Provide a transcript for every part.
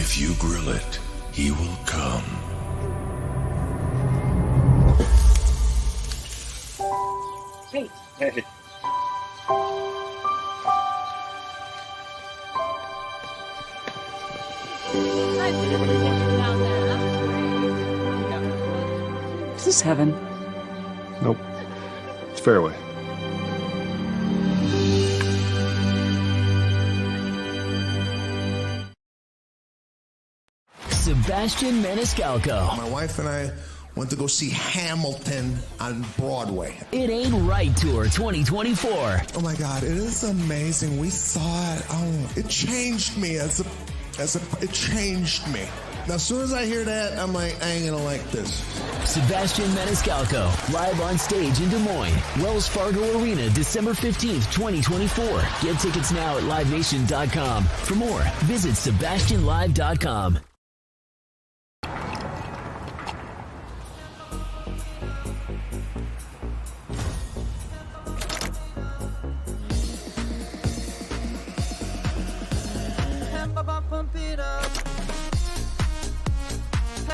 If you grill it, he will come. Hey. Is this heaven? Nope. It's Fareway. Sebastian Maniscalco. My wife and I went to go see Hamilton on Broadway. It Ain't Right Tour 2024. Oh my God, it is amazing. We saw it. Oh, it changed me it changed me. Now, as soon as I hear that, I'm like, I ain't gonna like this. Sebastian Maniscalco, live on stage in Des Moines, Wells Fargo Arena, December 15th, 2024. Get tickets now at livenation.com. For more, visit sebastianlive.com.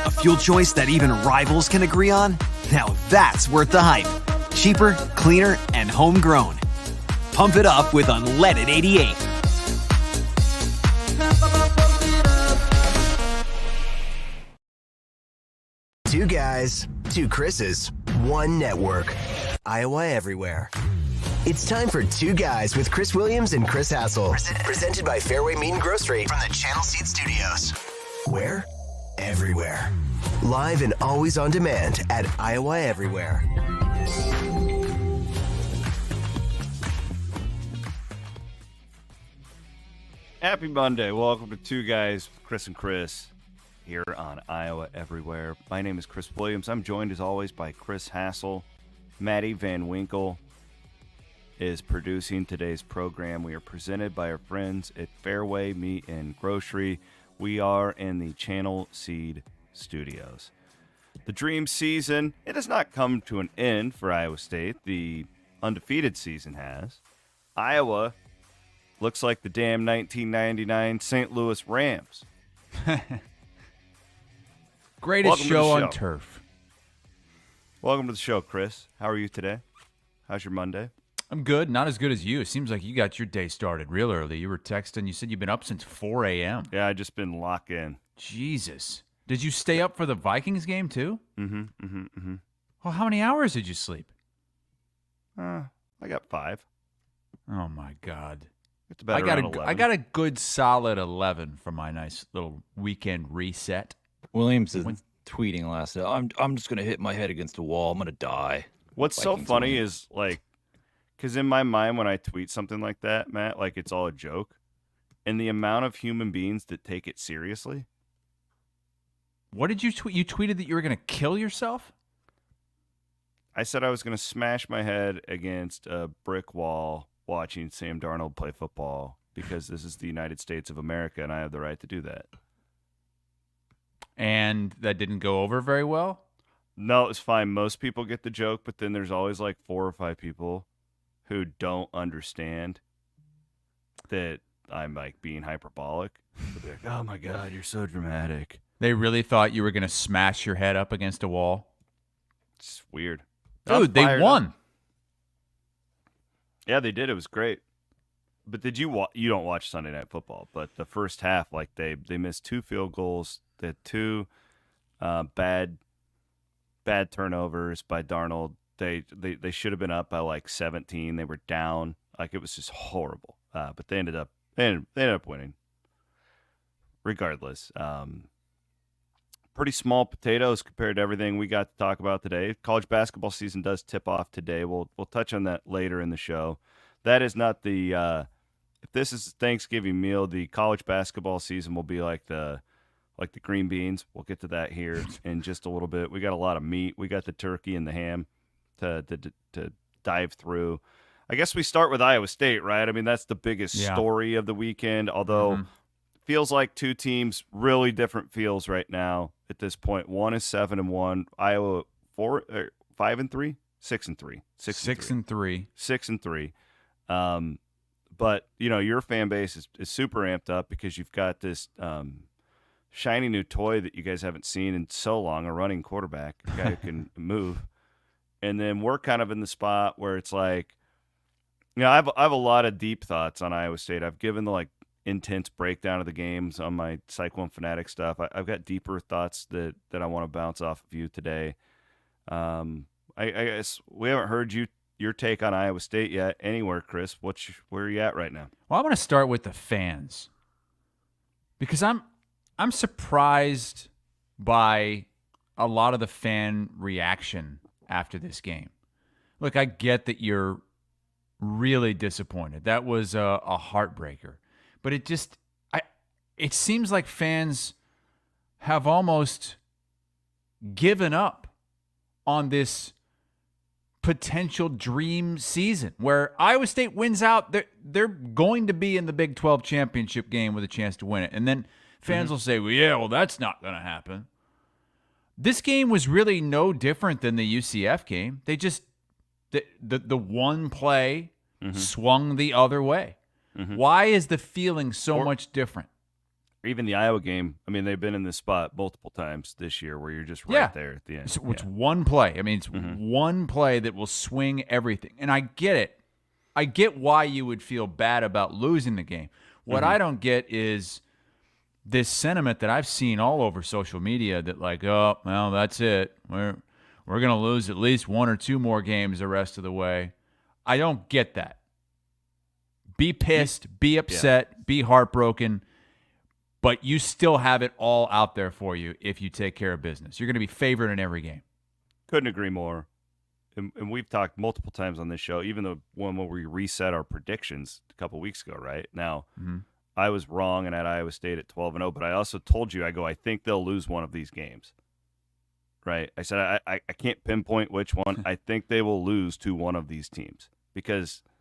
A fuel choice that even rivals can agree on? Now that's worth the hype. Cheaper, cleaner, and homegrown. Pump it up with unleaded 88. Two guys, two Chris's, one network. Iowa Everywhere. It's time for Two Guys with Chris Williams and Chris Hassel. Presented by Fareway Meat and Grocery from the Channel Seed Studios. Where? Everywhere. Live and always on demand at Iowa Everywhere. Happy Monday. Welcome to Two Guys with Chris and Chris here on Iowa Everywhere. My name is Chris Williams. I'm joined as always by Chris Hassel. Maddie Van Winkle is producing today's program. We are presented by our friends at Fareway Meat and Grocery. We are in the Channel Seed Studios. The dream season, it has not come to an end for Iowa State. The undefeated season has. Iowa looks like the damn 1999 St. Louis Rams. Greatest show on turf. Welcome to the show, Chris. How are you today? How's your Monday? I'm good. Not as good as you. It seems like you got your day started real early. You were texting. You said you've been up since 4 a.m. Yeah, I just been locked in. Jesus. Did you stay up for the Vikings game, too? Mm-hmm. Well, how many hours did you sleep? I got 5. Oh, my God. I got a good solid 11 for my nice little weekend reset. Williams is tweeting last night. I'm just gonna hit my head against a wall. I'm gonna die. What's Vikings so funny is like, because in my mind when I tweet something like that, Matt, like it's all a joke, and the amount of human beings that take it seriously. What did you tweet? You tweeted that you were gonna kill yourself? I said I was gonna smash my head against a brick wall watching Sam Darnold play football because this is the United States of America and I have the right to do that. And that didn't go over very well? No, it's fine. Most people get the joke, but then there's always like 4 or 5 people who don't understand that I'm like being hyperbolic. They'll be like, oh my God, you're so dramatic. They really thought you were going to smash your head up against a wall? It's weird. Dude, they won. Yeah, they did. It was great. But did you you don't watch Sunday Night Football, but the first half, like they missed 2 field goals. They had 2 bad turnovers by Darnold. They should have been up by like 17. They were down. Like it was just horrible. But they ended up winning. Regardless, pretty small potatoes compared to everything we got to talk about today. College basketball season does tip off today. We'll touch on that later in the show. That is not the if this is a Thanksgiving meal, the college basketball season will be like the green beans. We'll get to that here in just a little bit. We got a lot of meat. We got the turkey and the ham to dive through. I guess we start with Iowa State, right? I mean, that's the biggest story of the weekend, although feels like 2 teams, really different feels right now at this point. One is 7-1. Iowa 5-3, 6-3, 6-3. 6-3. But, you know, your fan base is super amped up because you've got this shiny new toy that you guys haven't seen in so long, a running quarterback, a guy who can move. And then we're kind of in the spot where it's like, I have a lot of deep thoughts on Iowa State. I've given the like intense breakdown of the games on my Cyclone Fanatic stuff. I've got deeper thoughts that I want to bounce off of you today. I guess we haven't heard your take on Iowa State yet anywhere, Chris. Where are you at right now? Well, I want to start with the fans because I'm surprised by a lot of the fan reaction after this game. Look, I get that you're really disappointed. That was a heartbreaker. But it seems like fans have almost given up on this potential dream season where Iowa State wins out. They're going to be in the Big 12 championship game with a chance to win it. And then fans will say, well, that's not going to happen. This game was really no different than the UCF game. They just, the one play swung the other way. Why is the feeling so much different? Even the Iowa game, I mean, they've been in this spot multiple times this year where you're just right there at the end. So it's one play. I mean, it's one play that will swing everything. And I get it. I get why you would feel bad about losing the game. What I don't get is this sentiment that I've seen all over social media that like, oh, well, that's it. We're going to lose at least one or two more games the rest of the way. I don't get that. Be pissed, be upset, be heartbroken, but you still have it all out there for you if you take care of business. You're going to be favored in every game. Couldn't agree more. And we've talked multiple times on this show, even the one where we reset our predictions a couple weeks ago, right? Now, I was wrong and at Iowa State at 12-0, but I also told you, I think they'll lose one of these games, right? I said I can't pinpoint which one. I think they will lose to one of these teams because –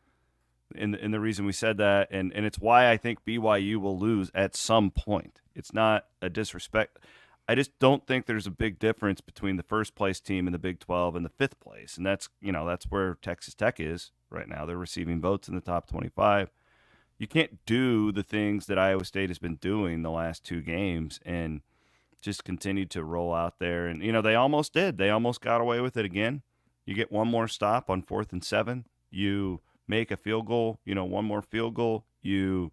And the reason we said that, and it's why I think BYU will lose at some point. It's not a disrespect. I just don't think there's a big difference between the first place team in the Big 12 and the fifth place, and that's where Texas Tech is right now. They're receiving votes in the top 25. You can't do the things that Iowa State has been doing the last two games and just continue to roll out there. And they almost did. They almost got away with it again. You get one more stop on 4th and 7. You make a field goal, one more field goal, you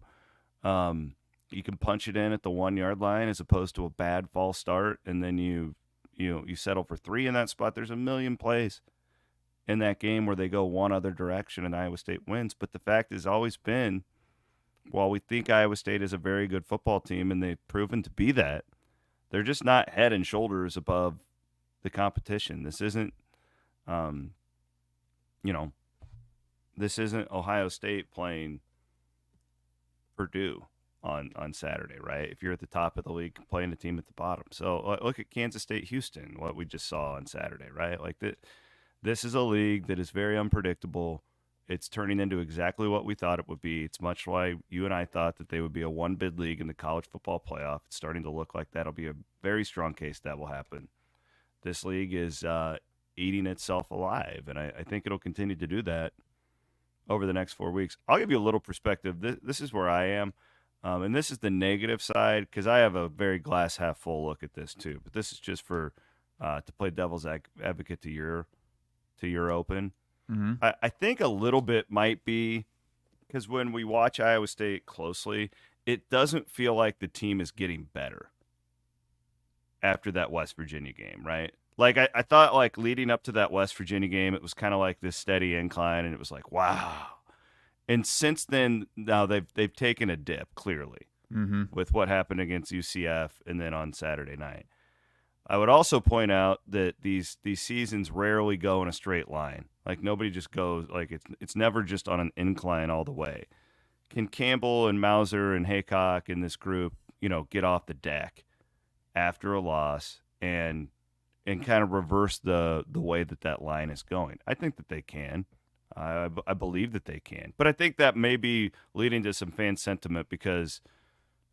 can punch it in at the 1 yard line as opposed to a bad false start, and then you settle for 3 in that spot. There's a million plays in that game where they go one other direction and Iowa State wins. But the fact has always been, while we think Iowa State is a very good football team and they've proven to be that, they're just not head and shoulders above the competition. This isn't this isn't Ohio State playing Purdue on Saturday, right? If you're at the top of the league, playing a team at the bottom. So look at Kansas State, Houston, what we just saw on Saturday, right? Like this is a league that is very unpredictable. It's turning into exactly what we thought it would be. It's much like you and I thought that they would be a one-bid league in the college football playoff. It's starting to look like that'll be a very strong case that will happen. This league is eating itself alive, and I think it'll continue to do that over the next 4 weeks. I'll give you a little perspective. This is where I am, and this is the negative side because I have a very glass half full look at this too. But this is just for to play devil's advocate to your open. I think a little bit might be because when we watch Iowa State closely, it doesn't feel like the team is getting better after that West Virginia game, right? Like, I thought, like, leading up to that West Virginia game, it was kind of like this steady incline, and it was like, wow. And since then, now they've taken a dip, clearly, with what happened against UCF and then on Saturday night. I would also point out that these seasons rarely go in a straight line. Like, nobody just goes, like, it's never just on an incline all the way. Can Campbell and Mauser and Haycock in this group, get off the deck after a loss and kind of reverse the way that line is going? I think that they can. I believe that they can. But I think that may be leading to some fan sentiment because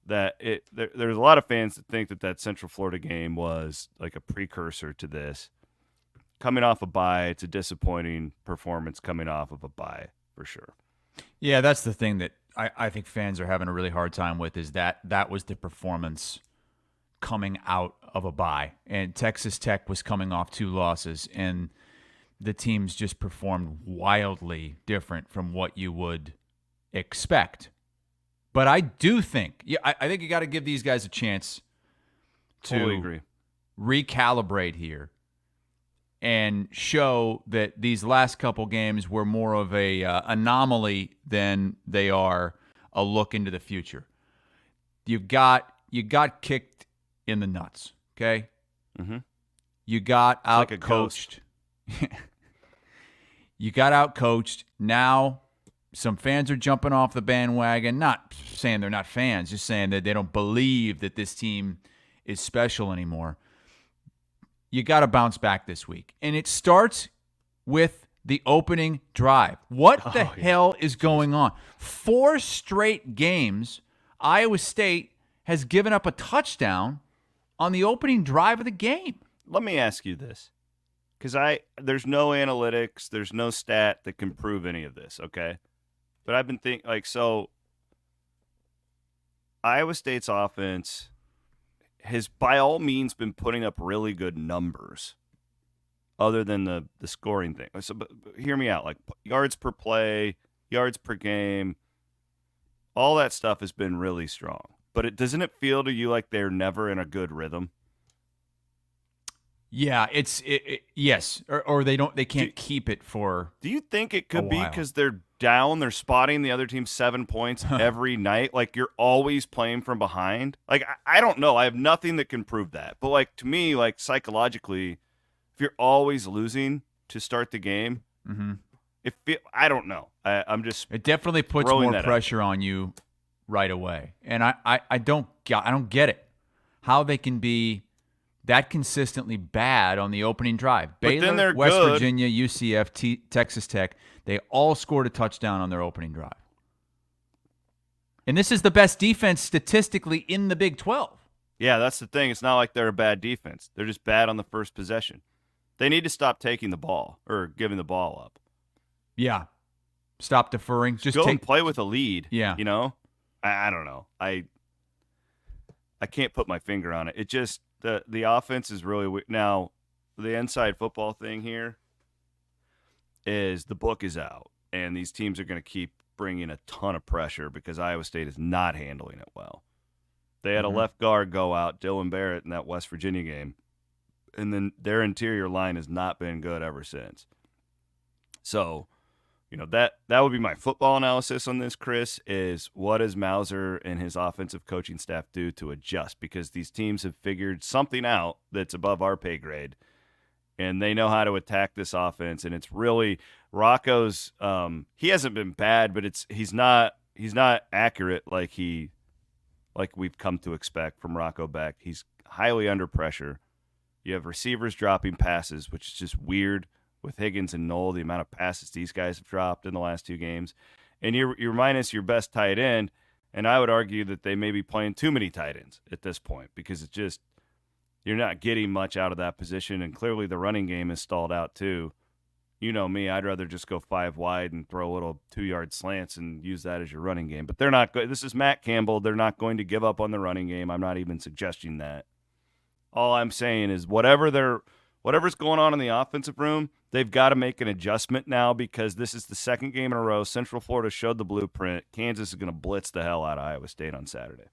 there's a lot of fans that think that Central Florida game was like a precursor to this. Coming off a bye, it's a disappointing performance coming off of a bye for sure. Yeah, that's the thing that I think fans are having a really hard time with is that was the performance coming out of a bye, and Texas Tech was coming off 2 losses, and the teams just performed wildly different from what you would expect. But I do think, I think you got to give these guys a chance to Totally agree. recalibrate here and show that these last couple games were more of a anomaly than they are a look into the future. You got kicked in the nuts, okay? Mm-hmm. You got like a out-coached. You got out-coached. Now some fans are jumping off the bandwagon, not saying they're not fans, just saying that they don't believe that this team is special anymore. You got to bounce back this week. And it starts with the opening drive. What the hell is going on? 4 straight games, Iowa State has given up a touchdown on the opening drive of the game. Let me ask you this, because there's no analytics, there's no stat that can prove any of this, okay? But I've been thinking, so Iowa State's offense has by all means been putting up really good numbers other than the scoring thing. So but hear me out, like yards per play, yards per game, all that stuff has been really strong. But doesn't it feel to you like they're never in a good rhythm? Yeah, yes, or they can't keep it for. Do you think it could be because they're down, they're spotting the other team 7 points every night? Like you're always playing from behind. Like I don't know, I have nothing that can prove that. But like to me, like psychologically, if you're always losing to start the game, I don't know. I'm just it definitely puts more pressure on you right away, and I don't get it how they can be that consistently bad on the opening drive. Baylor, West Virginia, UCF, Texas Tech, they all scored a touchdown on their opening drive. And this is the best defense statistically in the Big 12. Yeah, that's the thing. It's not like they're a bad defense. They're just bad on the first possession. They need to stop taking the ball or giving the ball up. Yeah. Stop deferring. Just go and play with a lead. Yeah. You know? I don't know. I can't put my finger on it. It just the offense is really weird. Now, the inside football thing here is the book is out, and these teams are going to keep bringing a ton of pressure because Iowa State is not handling it well. They had a left guard go out, Dylan Barrett, in that West Virginia game, and then their interior line has not been good ever since. So, that would be my football analysis on this, Chris, is what does Mauser and his offensive coaching staff do to adjust? Because these teams have figured something out that's above our pay grade, and they know how to attack this offense. And it's really Rocco's he hasn't been bad, but he's not accurate like we've come to expect from Rocco Beck. He's highly under pressure. You have receivers dropping passes, which is just weird. With Higgins and Knoll, the amount of passes these guys have dropped in the last 2 games. And you're minus your best tight end, and I would argue that they may be playing too many tight ends at this point because it's just you're not getting much out of that position, and clearly the running game is stalled out too. You know me, I'd rather just go 5 wide and throw little 2-yard slants and use that as your running game. But they're not good. This is Matt Campbell. They're not going to give up on the running game. I'm not even suggesting that. All I'm saying is whatever's going on in the offensive room, they've got to make an adjustment now because this is the second game in a row. Central Florida showed the blueprint. Kansas is going to blitz the hell out of Iowa State on Saturday.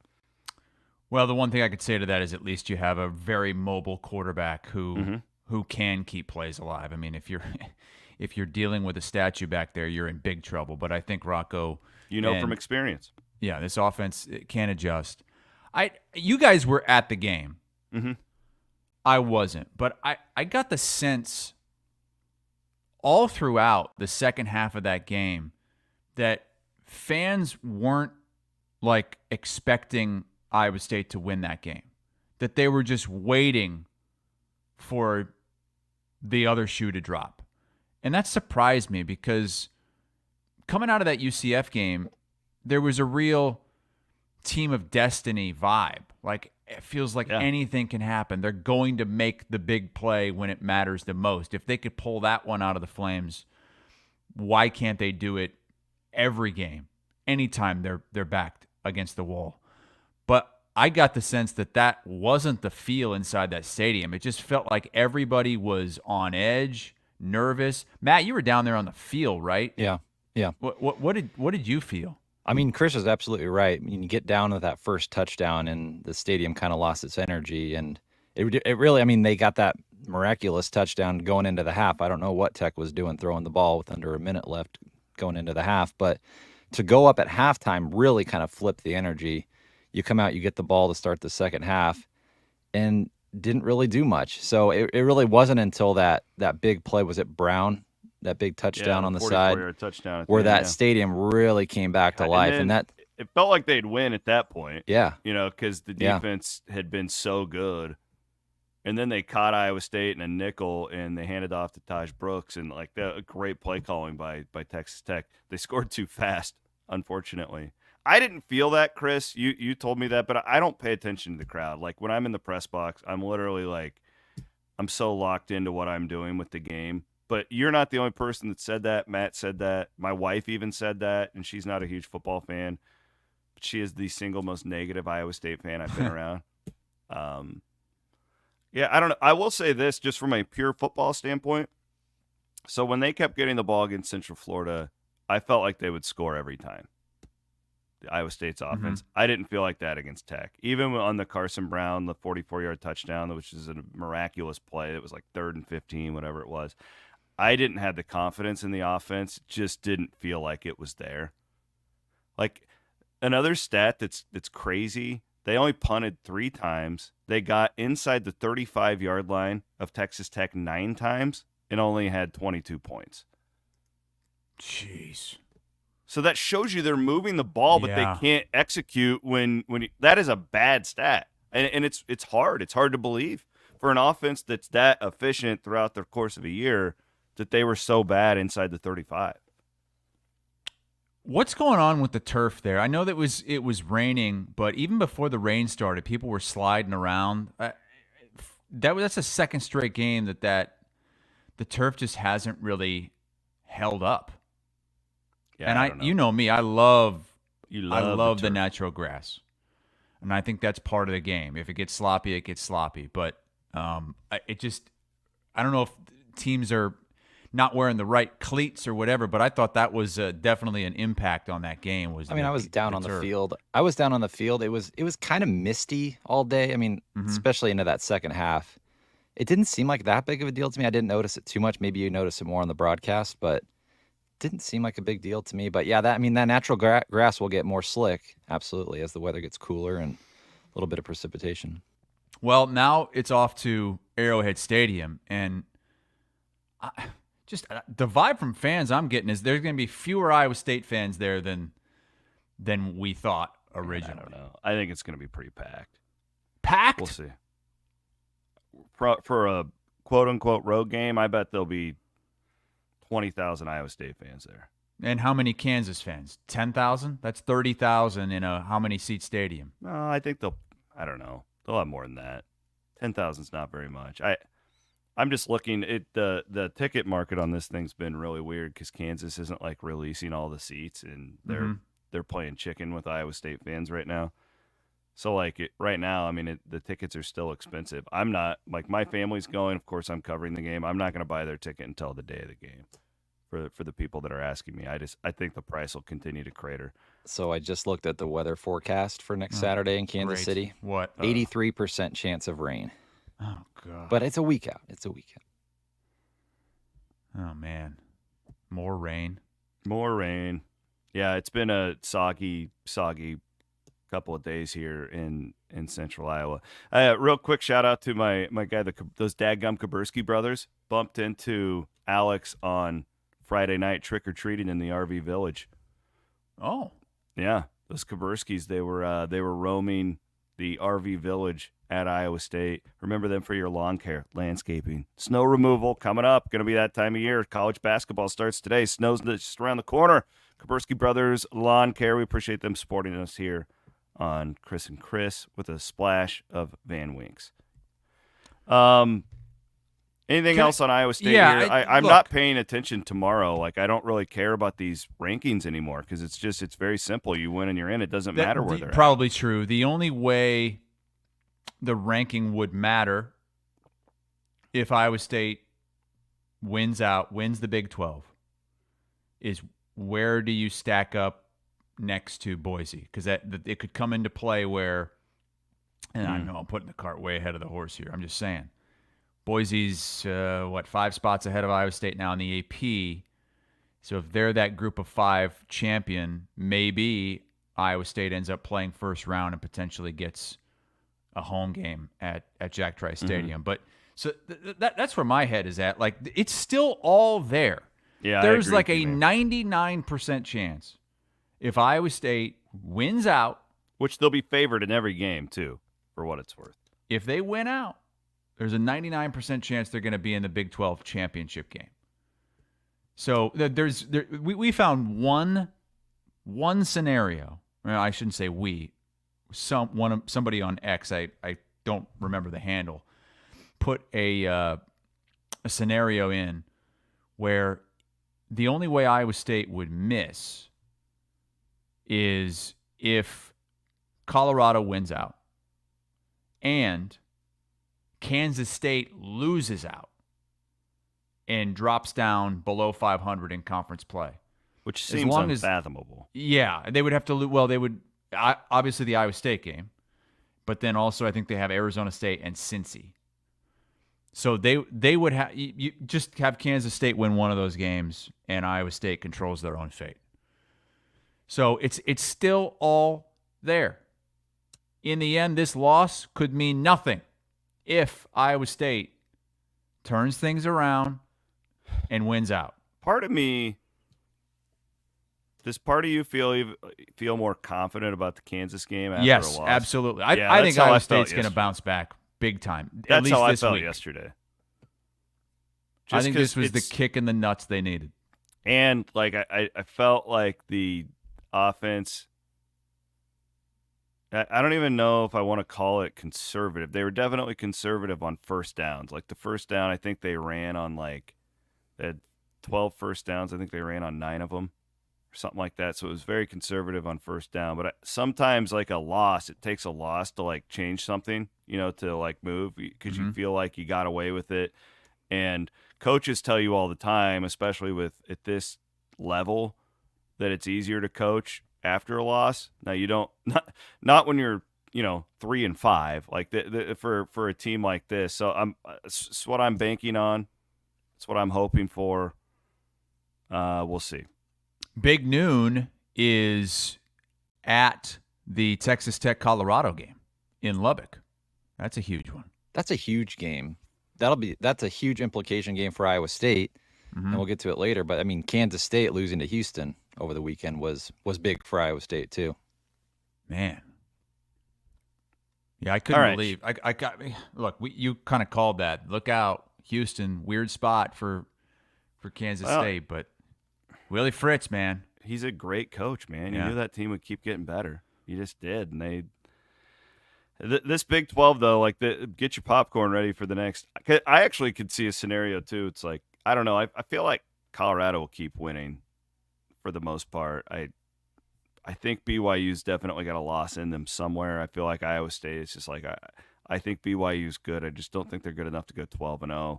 Well, the one thing I could say to that is at least you have a very mobile quarterback who can keep plays alive. I mean, if you're dealing with a statue back there, you're in big trouble. But I think Rocco, from experience, yeah, this offense can adjust. You guys were at the game. Mm-hmm. I wasn't, but I got the sense all throughout the second half of that game that fans weren't like expecting Iowa State to win that game, that they were just waiting for the other shoe to drop. And that surprised me because coming out of that UCF game, there was a real team of destiny vibe. Like, it feels like anything can happen. They're going to make the big play when it matters the most. If they could pull that one out of the flames, why can't they do it every game, anytime they're backed against the wall? But I got the sense that wasn't the feel inside that stadium. It just felt like everybody was on edge, nervous. Matt, you were down there on the field, right? Yeah. What did you feel? I mean, Chris is absolutely right. I mean, you get down to that first touchdown, and the stadium kind of lost its energy, and it really. I mean, they got that miraculous touchdown going into the half. I don't know what Tech was doing throwing the ball with under a minute left going into the half, but to go up at halftime really kind of flipped the energy. You come out, you get the ball to start the second half, and didn't really do much. So it really wasn't until that big play, was it Brown, that big touchdown on the side, touchdown where that stadium really came back to life. And that it felt like they'd win at that point. Yeah. Because the defense had been so good. And then they caught Iowa State in a nickel, and they handed off to Taj Brooks, and like that, great play calling by Texas Tech. They scored too fast, unfortunately. I didn't feel that, Chris. You told me that, but I don't pay attention to the crowd. Like when I'm in the press box, I'm literally like, I'm so locked into what I'm doing with the game. But you're not the only person that said that. Matt said that. My wife even said that, and she's not a huge football fan. But she is the single most negative Iowa State fan I've been around. Yeah, I don't know. I will say this just from a pure football standpoint. So when they kept getting the ball against Central Florida, I felt like they would score every time. The Iowa State's offense. I didn't feel like that against Tech. Even on the Carson Brown, the 44-yard touchdown, which is a miraculous play. It was like 3rd and 15, whatever it was. I didn't have the confidence in the offense. Just didn't feel like it was there. Like another stat that's crazy, they only punted 3 times. They got inside the 35-yard line of Texas Tech 9 times and only had 22 points. Jeez. So that shows you they're moving the ball, but they can't execute when that is a bad stat. And it's hard. It's hard to believe for an offense that's that efficient throughout the course of a year that they were so bad inside the 35. What's going on with the turf there? I know that it was raining, but even before the rain started, people were sliding around. That's a second straight game that the turf just hasn't really held up. Yeah, and you know me, I love the natural grass, and I think that's part of the game. If it gets sloppy, it gets sloppy. But I don't know if teams are not wearing the right cleats or whatever, but I thought that was definitely an impact on that game. I was down on the field. I was down on the field. It was kind of misty all day. I mean, especially into that second half. It didn't seem like that big of a deal to me. I didn't notice it too much. Maybe you noticed it more on the broadcast, but it didn't seem like a big deal to me. But yeah, that natural grass will get more slick, absolutely, as the weather gets cooler and a little bit of precipitation. Well, now it's off to Arrowhead Stadium, and the vibe from fans I'm getting is there's going to be fewer Iowa State fans there than we thought originally. I don't know. I think it's going to be pretty packed. Packed? We'll see. For a quote-unquote road game, I bet there'll be 20,000 Iowa State fans there. And how many Kansas fans? 10,000? That's 30,000 in a how-many-seat stadium? No, I think I don't know. They'll have more than that. 10,000 is not very much. I'm just looking at the ticket market on this thing's been really weird because Kansas isn't like releasing all the seats, and they're playing chicken with Iowa State fans right now. So right now, I mean, the tickets are still expensive. I'm not, like, my family's going. Of course, I'm covering the game. I'm not going to buy their ticket until the day of the game. For the people that are asking me, I think the price will continue to crater. So I just looked at the weather forecast for next Saturday in Kansas City. What? 83% chance of rain. Oh, God. But it's a week out. Oh, man. More rain. Yeah, it's been a soggy couple of days here in central Iowa. Real quick shout out to my guy, those dadgum Kaburski brothers bumped into Alex on Friday night trick-or-treating in the RV Village. Oh. Yeah, those Kaburskis, they were roaming the RV Village at Iowa State. Remember them for your lawn care, landscaping, snow removal coming up. Going to be that time of year. College basketball starts today. Snow's just around the corner. Kaburski Brothers Lawn Care. We appreciate them supporting us here on Chris and Chris with a splash of Van Winks. Anything else on Iowa State Yeah, here? I'm not paying attention tomorrow. Like, I don't really care about these rankings anymore because it's very simple. You win and you're in. It doesn't matter where they're probably true. The only way the ranking would matter if Iowa State wins the Big 12 is where do you stack up next to Boise? Because it could come into play where, and I know I'm putting the cart way ahead of the horse here. I'm just saying. Boise's, 5 spots ahead of Iowa State now in the AP. So if they're that group of 5 champion, maybe Iowa State ends up playing first round and potentially gets a home game at Jack Trice Stadium. But so that's where my head is at. Like, it's still all there. Yeah, there's like a 99% chance if Iowa State wins out. Which they'll be favored in every game, too, for what it's worth. If they win out, there's a 99% chance they're going to be in the Big 12 championship game. So we found one scenario. Well, I shouldn't say we. Somebody on X, I don't remember the handle, put a scenario in where the only way Iowa State would miss is if Colorado wins out and Kansas State loses out and drops down below 500 in conference play. Which seems unfathomable. Yeah, they would have to lose. Well, they would obviously the Iowa State game, but then also I think they have Arizona State and Cincy. So they would have you just have Kansas State win one of those games, and Iowa State controls their own fate. So it's still all there. In the end, this loss could mean nothing if Iowa State turns things around and wins out. Part of me, does part of you feel more confident about the Kansas game after a loss? Yes, absolutely. I think Iowa State's going to bounce back big time. That's at least how this I felt week. Yesterday. I think this was the kick in the nuts they needed. And like I felt like the offense, I don't even know if I want to call it conservative. They were definitely conservative on first downs. Like the first down, I think they ran on they had 12 first downs. I think they ran on 9 of them or something like that. So it was very conservative on first down. But sometimes like a loss, it takes a loss to like change something, to like move because you feel like you got away with it. And coaches tell you all the time, especially at this level, that it's easier to coach after a loss. Now you don't not when you're 3-5 like for a team like this. So it's what I'm banking on. It's what I'm hoping for. We'll see. Big noon is at the Texas Tech Colorado game in Lubbock. That's a huge one. That's a huge game. That's a huge implication game for Iowa State, and we'll get to it later. But I mean, Kansas State losing to Houston over the weekend was big for Iowa State too. Man, yeah, I couldn't believe. I got look. You kind of called that. Look out, Houston. Weird spot for Kansas State, but Willie Fritz, man, he's a great coach, man. You knew that team would keep getting better. You just did, and this Big 12 though, get your popcorn ready for the next. I actually could see a scenario too. It's like I don't know. I feel like Colorado will keep winning for the most part. I think BYU's definitely got a loss in them somewhere. I feel like Iowa State is just like I think BYU's good. I just don't think they're good enough to go 12-0.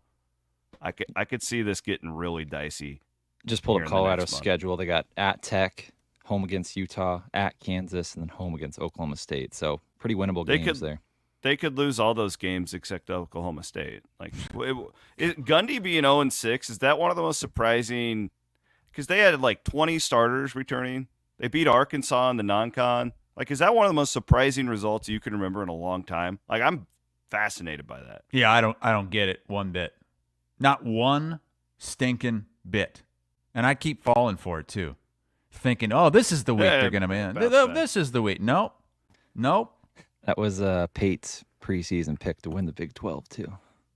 I could see this getting really dicey. Just pulled up Colorado's schedule. They got at Tech, home against Utah, at Kansas, and then home against Oklahoma State. So pretty winnable games there. They could lose all those games except Oklahoma State. Like Gundy being 0-6, is that one of the most surprising? Because they had 20 starters returning. They beat Arkansas in the non-con. Is that one of the most surprising results you can remember in a long time? I'm fascinated by that. Yeah, I don't get it one bit. Not one stinking bit. And I keep falling for it too. Thinking, oh, this is the week they're going to be in. This is the week. Nope. That was Pate's preseason pick to win the Big 12 too.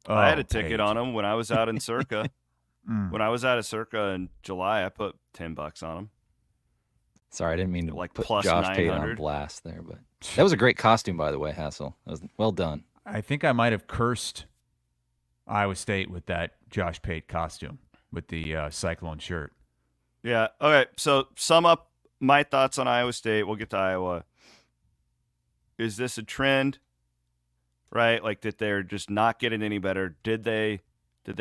Oh, I had a ticket on him when I was out in Circa. When I was out of Circa in July, I put $10 on him. Sorry, I didn't mean to put plus Josh Pate on blast there, but that was a great costume, by the way, Hassel. That was well done. I think I might have cursed Iowa State with that Josh Pate costume with the Cyclone shirt. Yeah. Okay. So sum up my thoughts on Iowa State. We'll get to Iowa. Is this a trend? Right? Like that they're just not getting any better. Did they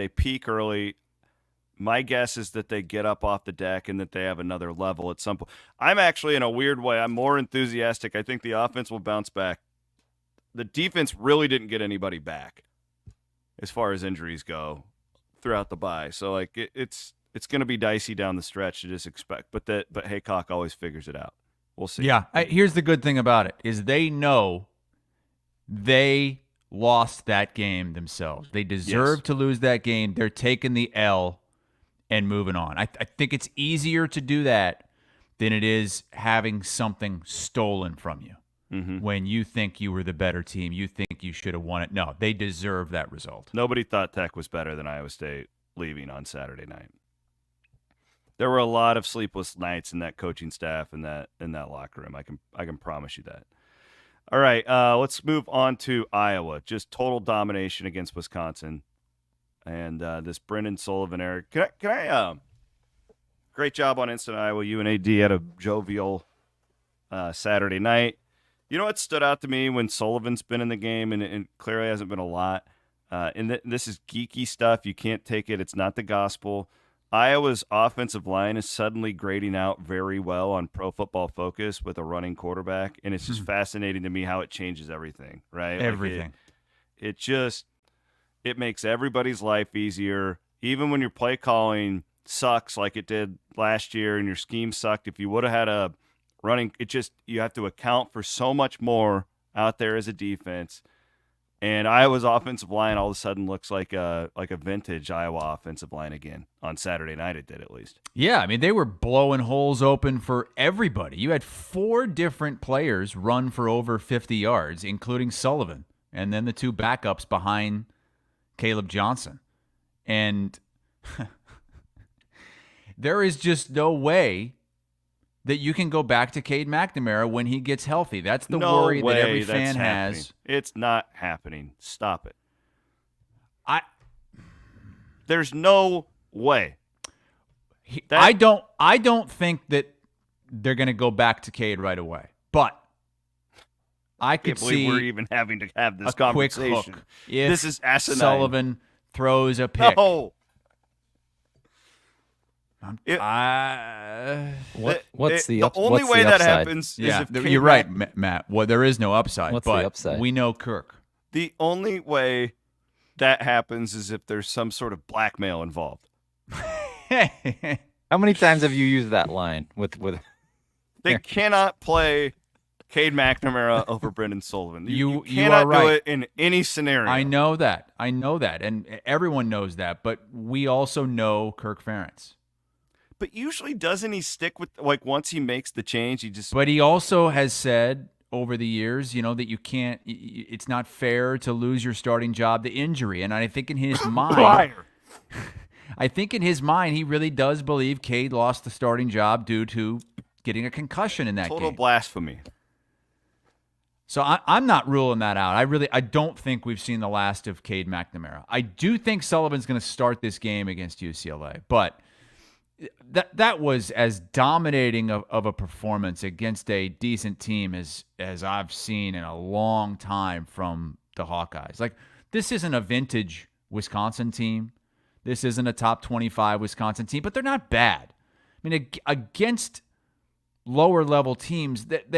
peak early? My guess is that they get up off the deck and that they have another level at some point. I'm actually, in a weird way, I'm more enthusiastic. I think the offense will bounce back. The defense really didn't get anybody back as far as injuries go throughout the bye. So like it's going to be dicey down the stretch to just expect. But Haycock always figures it out. We'll see. Yeah. Here's the good thing about it is they know they lost that game themselves. They deserve to lose that game. They're taking the L and moving on. I think it's easier to do that than it is having something stolen from you. When you think you were the better team, you think you should have won it. No, they deserve that result. Nobody thought Tech was better than Iowa State leaving on Saturday night. There were a lot of sleepless nights in that coaching staff and that locker room. I can promise you that. All right, let's move on to Iowa. Just total domination against Wisconsin, and this Brendan Sullivan era. Can I great job on Instant Iowa. UNAD had a jovial Saturday night. You know what stood out to me when Sullivan's been in the game, and clearly hasn't been a lot, and this is geeky stuff. You can't take it. It's not the gospel. Iowa's offensive line is suddenly grading out very well on Pro Football Focus with a running quarterback, and it's just fascinating to me how it changes everything, right? Everything. Like it makes everybody's life easier. Even when your play calling sucks like it did last year and your scheme sucked, if you would have had a running, you have to account for so much more out there as a defense. And Iowa's offensive line all of a sudden looks like a vintage Iowa offensive line again. On Saturday night it did, at least. Yeah, I mean, they were blowing holes open for everybody. You had 4 different players run for over 50 yards, including Sullivan, and then the 2 backups behind Caleb Johnson. And there is just no way that you can go back to Cade McNamara when he gets healthy. That's the worry that every fan has. It's not happening. Stop it. There's no way. I don't think that they're going to go back to Cade right away. But I could see we're even having to have this conversation. Quick hook. If this is asinine. Sullivan throws a pick. No. What's the only way that happens is if you're right, Matt. Well, there is no upside. What's but the upside? We know Kirk. The only way that happens is if there's some sort of blackmail involved. How many times have you used that line with? They cannot play Cade McNamara over Brendan Sullivan. You you cannot are right. do it in any scenario. I know that, and everyone knows that. But we also know Kirk Ferentz. But usually, doesn't he stick with, like, once he makes the change, he just... But he also has said over the years, that you can't, it's not fair to lose your starting job to injury. And I think in his mind, he really does believe Cade lost the starting job due to getting a concussion in that game. Total blasphemy. So I'm not ruling that out. I don't think we've seen the last of Cade McNamara. I do think Sullivan's going to start this game against UCLA, but that was as dominating of a performance against a decent team as I've seen in a long time from the Hawkeyes. Like, this isn't a vintage Wisconsin team. This isn't a top 25 Wisconsin team, but they're not bad. I mean, against lower level teams, they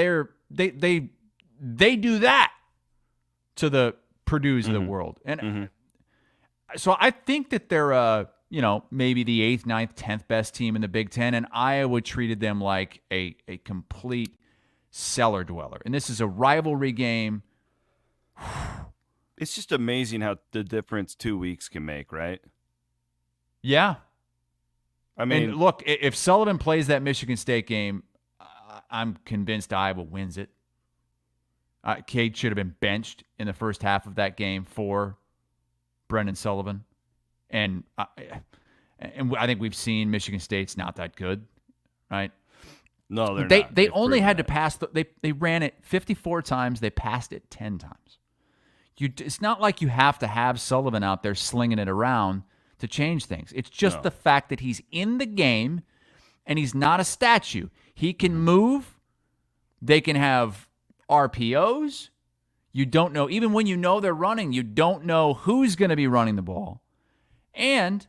do that to the Purdue's of the world. And so I think that they're maybe the 8th, 9th, 10th best team in the Big Ten, and Iowa treated them like a complete cellar dweller. And this is a rivalry game. It's just amazing how the difference 2 weeks can make, right? Yeah. I mean, and look, if Sullivan plays that Michigan State game, I'm convinced Iowa wins it. Cade should have been benched in the first half of that game for Brendan Sullivan. And I think we've seen Michigan State's not that good, right? No, they're not. They only had to pass. They ran it 54 times. They passed it 10 times. It's not like you have to have Sullivan out there slinging it around to change things. It's just the fact that he's in the game and he's not a statue. He can move. They can have RPOs. You don't know. Even when you know they're running, you don't know who's going to be running the ball. And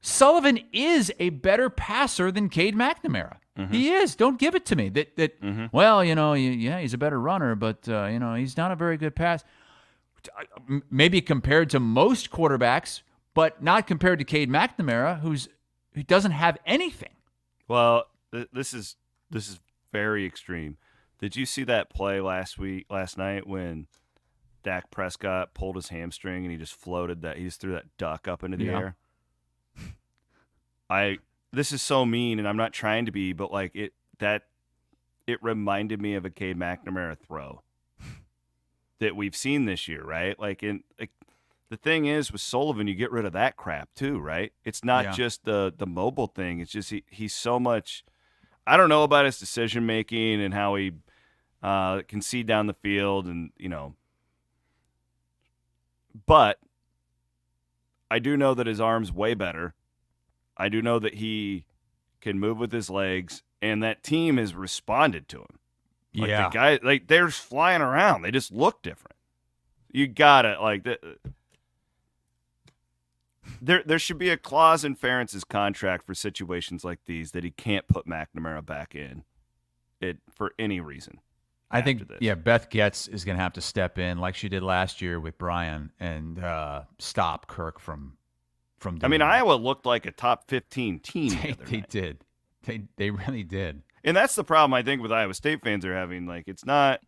Sullivan is a better passer than Cade McNamara. He is. Don't give it to me. Well, he's a better runner, but, he's not a very good pass. Maybe compared to most quarterbacks, but not compared to Cade McNamara, who doesn't have anything. Well, this is very extreme. Did you see that play last night when Dak Prescott pulled his hamstring and he just he just threw that duck up into the air? This is so mean, and I'm not trying to be, but it reminded me of a Cade McNamara throw that we've seen this year, right? The thing is with Sullivan, you get rid of that crap too, right? It's not just the mobile thing. It's just he's so much. I don't know about his decision making and how he can see down the field, and but I do know that his arm's way better. I do know that he can move with his legs, and that team has responded to him. The guy, they're flying around. They just look different. You gotta there should be a clause in Ferentz's contract for situations like these that he can't put McNamara back in it for any reason. I think Beth Getz is going to have to step in like she did last year with Brian and stop Kirk from doing that. Iowa looked like a top 15 team. They did. They really did. And that's the problem I think with Iowa State fans are having. It's not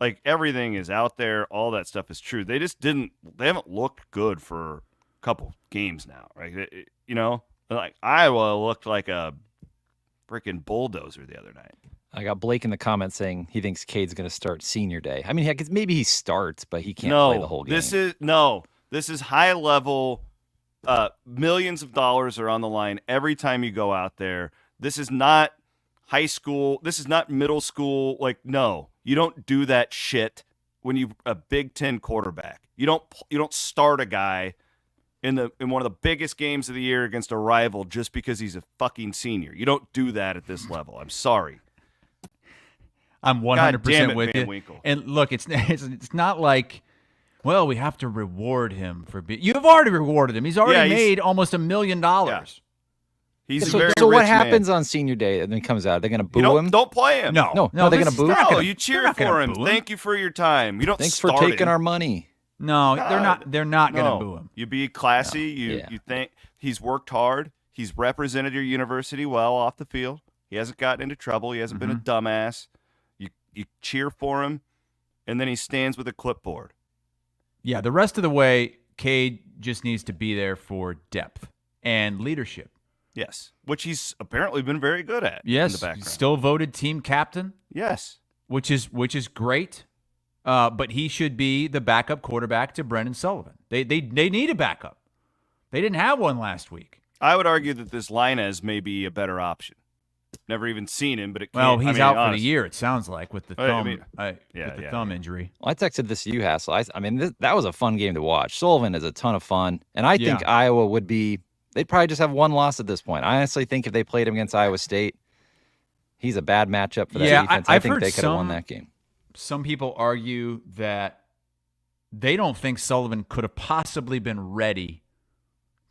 like everything is out there. All that stuff is true. They just they haven't looked good for a couple games now, right? Iowa looked like a freaking bulldozer the other night. I got Blake in the comments saying he thinks Cade's going to start senior day. Heck, maybe he starts, but he can't play the whole game. This is high level. Millions of dollars are on the line every time you go out there. This is not high school. This is not middle school. No, you don't do that shit when you're a Big Ten quarterback. You don't start a guy in one of the biggest games of the year against a rival just because he's a fucking senior. You don't do that at this level. I'm sorry. I'm 100% with Van you. Winkle. And look, it's not like, well, we have to reward him for being. You have already rewarded him. He's already made almost $1 million. Yeah. He's so, a very so what rich happens man. on senior day and then comes out? Are they going to boo him? Don't play him. No, they're going to boo him. No, you cheer for him. Thank you for your time. You don't. Thanks start for taking him. our money. No, they're not going to boo him. You be classy. You think he's worked hard. He's represented your university well off the field. He hasn't gotten into trouble. He hasn't been a dumbass. You cheer for him, and then he stands with a clipboard. Yeah, the rest of the way, Cade just needs to be there for depth and leadership. Yes, which he's apparently been very good at. Yes, in the background. Still voted team captain. Yes, which is great. But he should be the backup quarterback to Brendan Sullivan. They need a backup. They didn't have one last week. I would argue that this Linez may be a better option. Never even seen him, but it can't. Well, he's out for the year. It sounds like with the thumb, thumb injury. Well, I texted this to you, Hassel. That was a fun game to watch. Sullivan is a ton of fun, and I think Iowa would be. They'd probably just have one loss at this point. I honestly think if they played him against Iowa State, he's a bad matchup for that defense. I think they could have won that game. Some people argue that they don't think Sullivan could have possibly been ready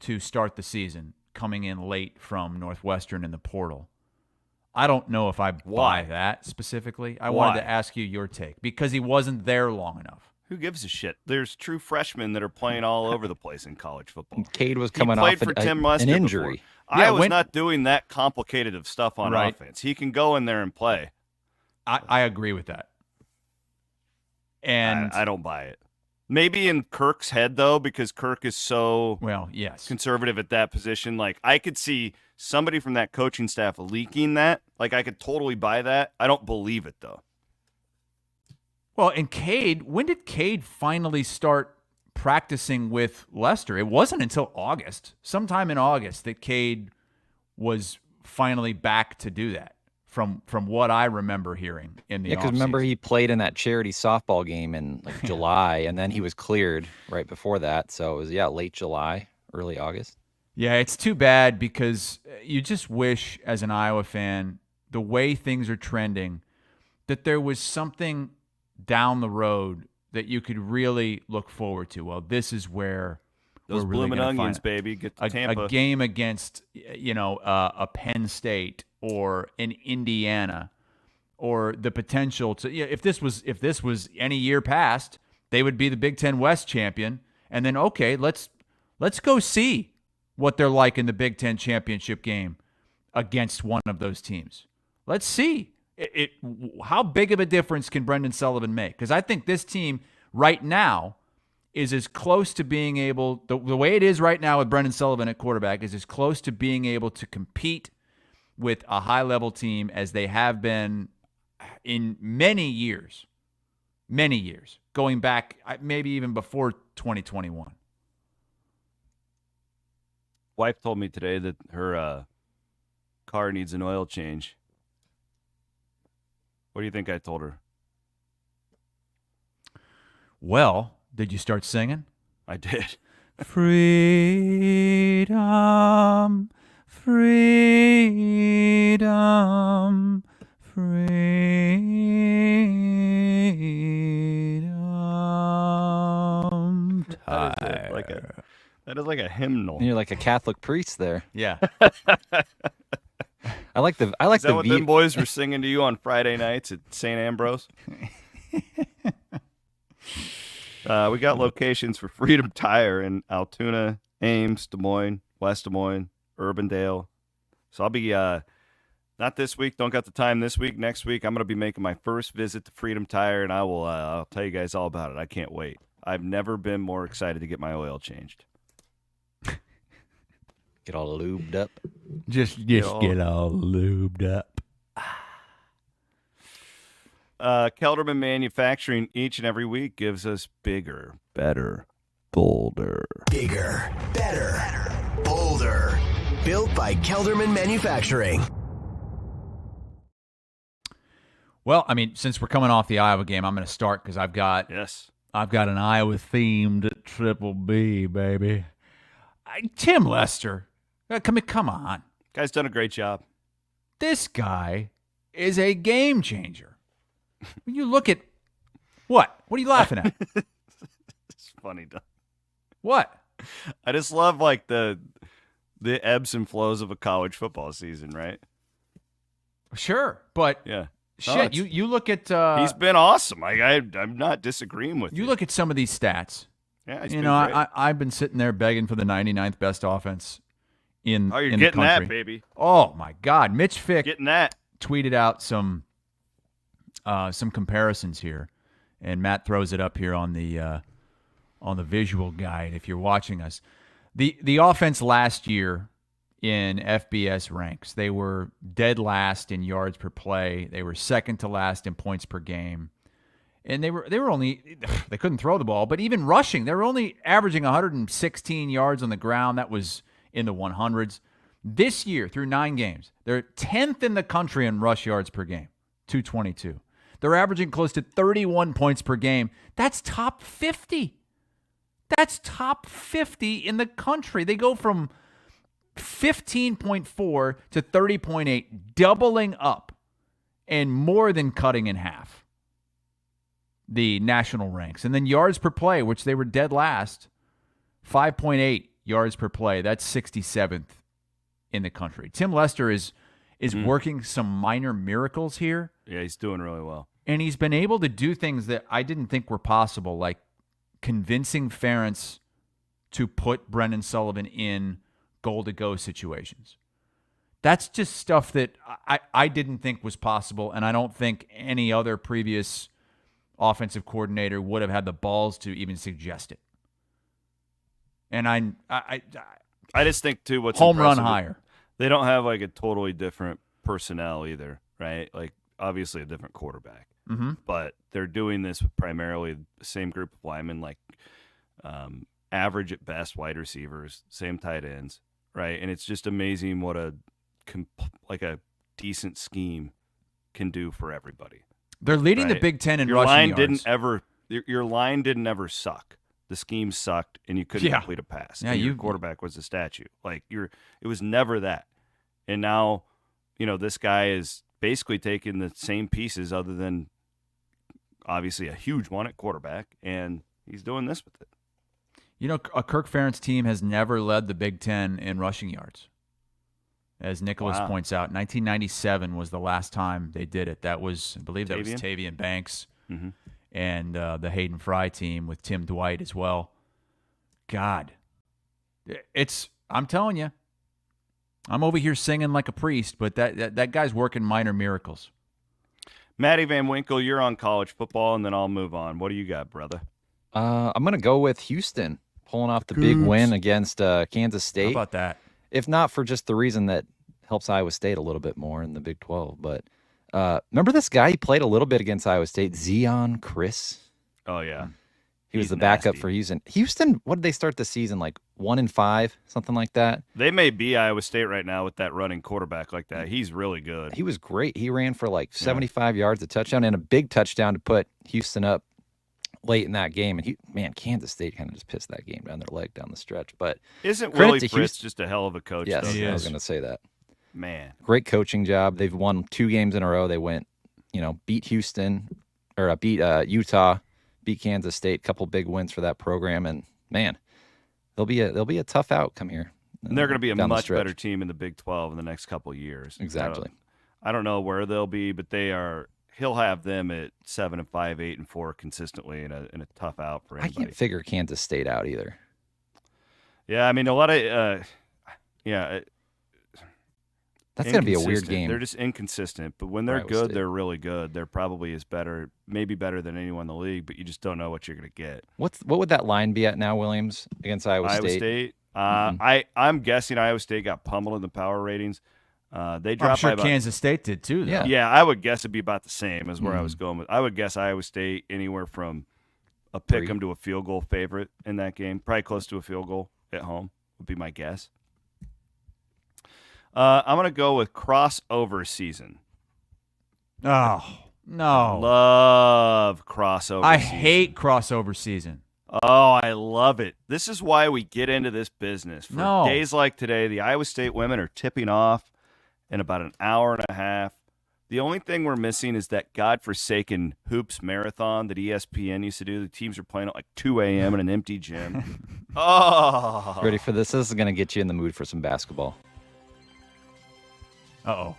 to start the season coming in late from Northwestern in the portal. I don't know if I buy that specifically. I wanted to ask you your take because he wasn't there long enough. Who gives a shit? There's true freshmen that are playing all over the place in college football. Cade was coming off an injury. I was not doing that complicated of stuff on offense. He can go in there and play. I agree with that. And I don't buy it. Maybe in Kirk's head, though, because Kirk is so conservative at that position. I could see somebody from that coaching staff leaking that. I could totally buy that. I don't believe it, though. Well, and Cade, when did Cade finally start practicing with Lester? It wasn't until August, sometime in August, that Cade was finally back to do that. from what I remember hearing in the Yeah, because remember offseason. he played in that charity softball game in like July, and then he was cleared right before that. So it was late July, early August. Yeah, it's too bad because you just wish, as an Iowa fan, the way things are trending, that there was something down the road that you could really look forward to. Well, this is where those we're really blooming gonna onions, find baby. Get to Tampa. a game against a Penn State or an Indiana, or the potential to if this was any year past, they would be the Big Ten West champion, and then okay, let's go see what they're like in the Big Ten championship game against one of those teams. Let's see how big of a difference can Brendan Sullivan make? Because I think this team right now is as close to being able, the way it is right now with Brendan Sullivan at quarterback, is as close to being able to compete with a high-level team as they have been in many years, going back maybe even before 2021. Wife told me today that her car needs an oil change. What do you think I told her? Well, did you start singing? I did. Freedom, freedom, freedom. That is like a hymnal. You're like a Catholic priest there. Yeah. I like Is that what them boys were singing to you on Friday nights at St. Ambrose? We got locations for Freedom Tire in Altoona, Ames, Des Moines, West Des Moines, Urbandale. So I'll be not this week. Don't got the time this week. Next week, I'm going to be making my first visit to Freedom Tire, and I'll tell you guys all about it. I can't wait. I've never been more excited to get my oil changed. Get all lubed up. Just get all lubed up. Kelderman Manufacturing each and every week gives us bigger, better, bolder. Bigger, better, bolder. Built by Kelderman Manufacturing. Well, I mean, since we're coming off the Iowa game, I'm going to start because I've got an Iowa themed Triple B, baby. Tim Lester, come on. Guy's done a great job. This guy is a game changer. When you look at what are you laughing at? It's funny, Doug. What? I just love like the ebbs and flows of a college football season, right? Sure, but yeah. Shit, you look at he's been awesome. I'm not disagreeing with you. You look at some of these stats. Yeah, he's been great. I've been sitting there begging for the 99th best offense in you're in getting the country. that, baby. Oh my God, Mitch Fick getting that. Tweeted out some comparisons here, and Matt throws it up here on the visual guide if you're watching us. The offense last year in FBS ranks, they were dead last in yards per play. They were second to last in points per game. And they were only, they couldn't throw the ball, but even rushing, they were only averaging 116 yards on the ground. That was in the 100s. This year, through 9 games, they're 10th in the country in rush yards per game, 222. They're averaging close to 31 points per game. That's top 50. That's top 50 in the country. They go from 15.4 to 30.8, doubling up and more than cutting in half the national ranks. And then yards per play, which they were dead last, 5.8 yards per play. That's 67th in the country. Tim Lester is working some minor miracles here. Yeah, he's doing really well. And he's been able to do things that I didn't think were possible, like convincing Ferentz to put Brendan Sullivan in goal-to-go situations. That's just stuff that I didn't think was possible, and I don't think any other previous offensive coordinator would have had the balls to even suggest it. And I just think, too, what's home run impressive, higher. They don't have, like, a totally different personnel either, right? Like, obviously a different quarterback. Mm-hmm. But they're doing this with primarily the same group of linemen, like average at best wide receivers, same tight ends, right? And it's just amazing what a decent scheme can do for everybody. They're leading the right? Big Ten in your rushing line yards. Your line didn't ever suck. The scheme sucked, and you couldn't complete a pass. Yeah, and your quarterback was a statue. Like it was never that. And now, this guy is basically taking the same pieces, other than obviously a huge one at quarterback, and he's doing this with it. A Kirk Ferentz team has never led the Big Ten in rushing yards. As Nicholas points out, 1997 was the last time they did it. That was, I believe, that was Tavian Banks and the Hayden Fry team with Tim Dwight as well. God, I'm telling you, I'm over here singing like a priest, but that guy's working minor miracles. Matty Van Winkle, you're on college football, and then I'll move on. What do you got, brother? I'm going to go with Houston pulling off the big win against Kansas State. How about that? If not for just the reason that helps Iowa State a little bit more in the Big 12. But remember this guy? He played a little bit against Iowa State, Zion Chris. Oh, yeah. He was the backup for Houston. Houston, what did they start the season? Like 1-5, something like that? They may be Iowa State right now with that running quarterback like that. He's really good. He was great. He ran for like 75 yards, a touchdown, and a big touchdown to put Houston up late in that game. And Kansas State kind of just pissed that game down their leg down the stretch. But isn't Willie Fritz just a hell of a coach? Yes, though? I was going to say that. Man. Great coaching job. They've won 2 games in a row. They went, beat Houston, or beat Utah, beat Kansas State, couple big wins for that program, and man, they'll be a tough outcome here. And they're going to be a much better team in the Big 12 in the next couple of years. Exactly. I don't know where they'll be, but he'll have them at 7-5, 8-4 consistently in a tough out for anybody. I can't figure Kansas State out either. Yeah, I mean a lot of that's going to be a weird game. They're just inconsistent, but when they're good, they're really good. They're probably maybe better than anyone in the league, but you just don't know what you're going to get. What would that line be at now, Williams, against Iowa State? I'm guessing Iowa State got pummeled in the power ratings. They dropped. I'm sure Kansas State did too. Though. Yeah, I would guess it'd be about the same as where I was going with. I would guess Iowa State anywhere from a pick 'em to a field goal favorite in that game, probably close to a field goal at home would be my guess. I'm going to go with crossover season. Oh, no. Love crossover I season. hate crossover season. Oh, I love it. This is why we get into this business. For days like today, the Iowa State women are tipping off in about an hour and a half. The only thing we're missing is that godforsaken hoops marathon that ESPN used to do. The teams are playing at like 2 a.m. in an empty gym. Oh. Ready for this? This is going to get you in the mood for some basketball. Uh-oh.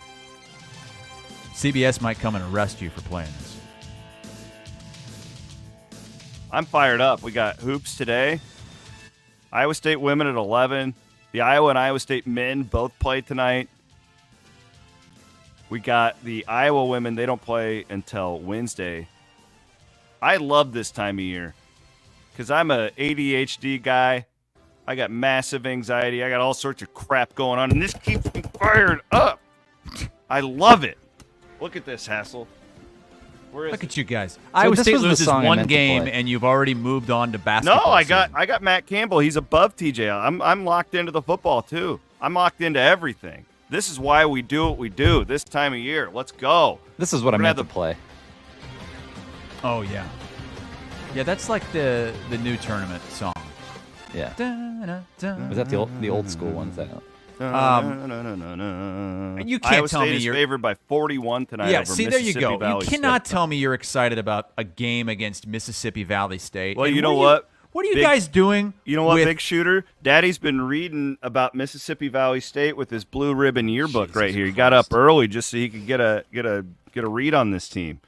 CBS might come and arrest you for playing this. I'm fired up. We got hoops today. Iowa State women at 11. The Iowa and Iowa State men both play tonight. We got the Iowa women. They don't play until Wednesday. I love this time of year because I'm a ADHD guy. I got massive anxiety. I got all sorts of crap going on, and this keeps me fired up. I love it. Look at this, Hassel. Look at you guys. Iowa State loses one game, and you've already moved on to basketball. No, I got Matt Campbell. He's above TJ. I'm locked into the football too. I'm locked into everything. This is why we do what we do this time of year. Let's go. This is what I meant to play. Oh yeah, yeah. That's like the new tournament song. Yeah. Was that the old school ones? You can't Iowa tell State me is you're favored by 41 tonight. Yeah, over see, there you Mississippi go. Valley You cannot State. tell me you're excited about a game against Mississippi Valley State. Well, And you know what? What are you guys doing? You know what, with- Big Shooter? Daddy's been reading about Mississippi Valley State with his blue ribbon yearbook right here. He got up early just so he could get a read on this team.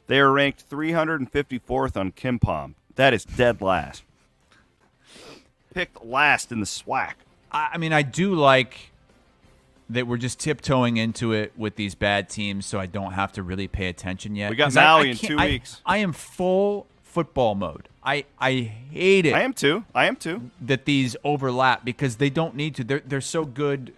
They are ranked 354th on KimPom. That is dead last. Picked last in the SWAC. I mean, I do like that we're just tiptoeing into it with these bad teams, so I don't have to really pay attention yet. We got 'Cause Maui in can't- 2 weeks. I am full football mode. I hate it. I am too. That these overlap because they don't need to. They're so good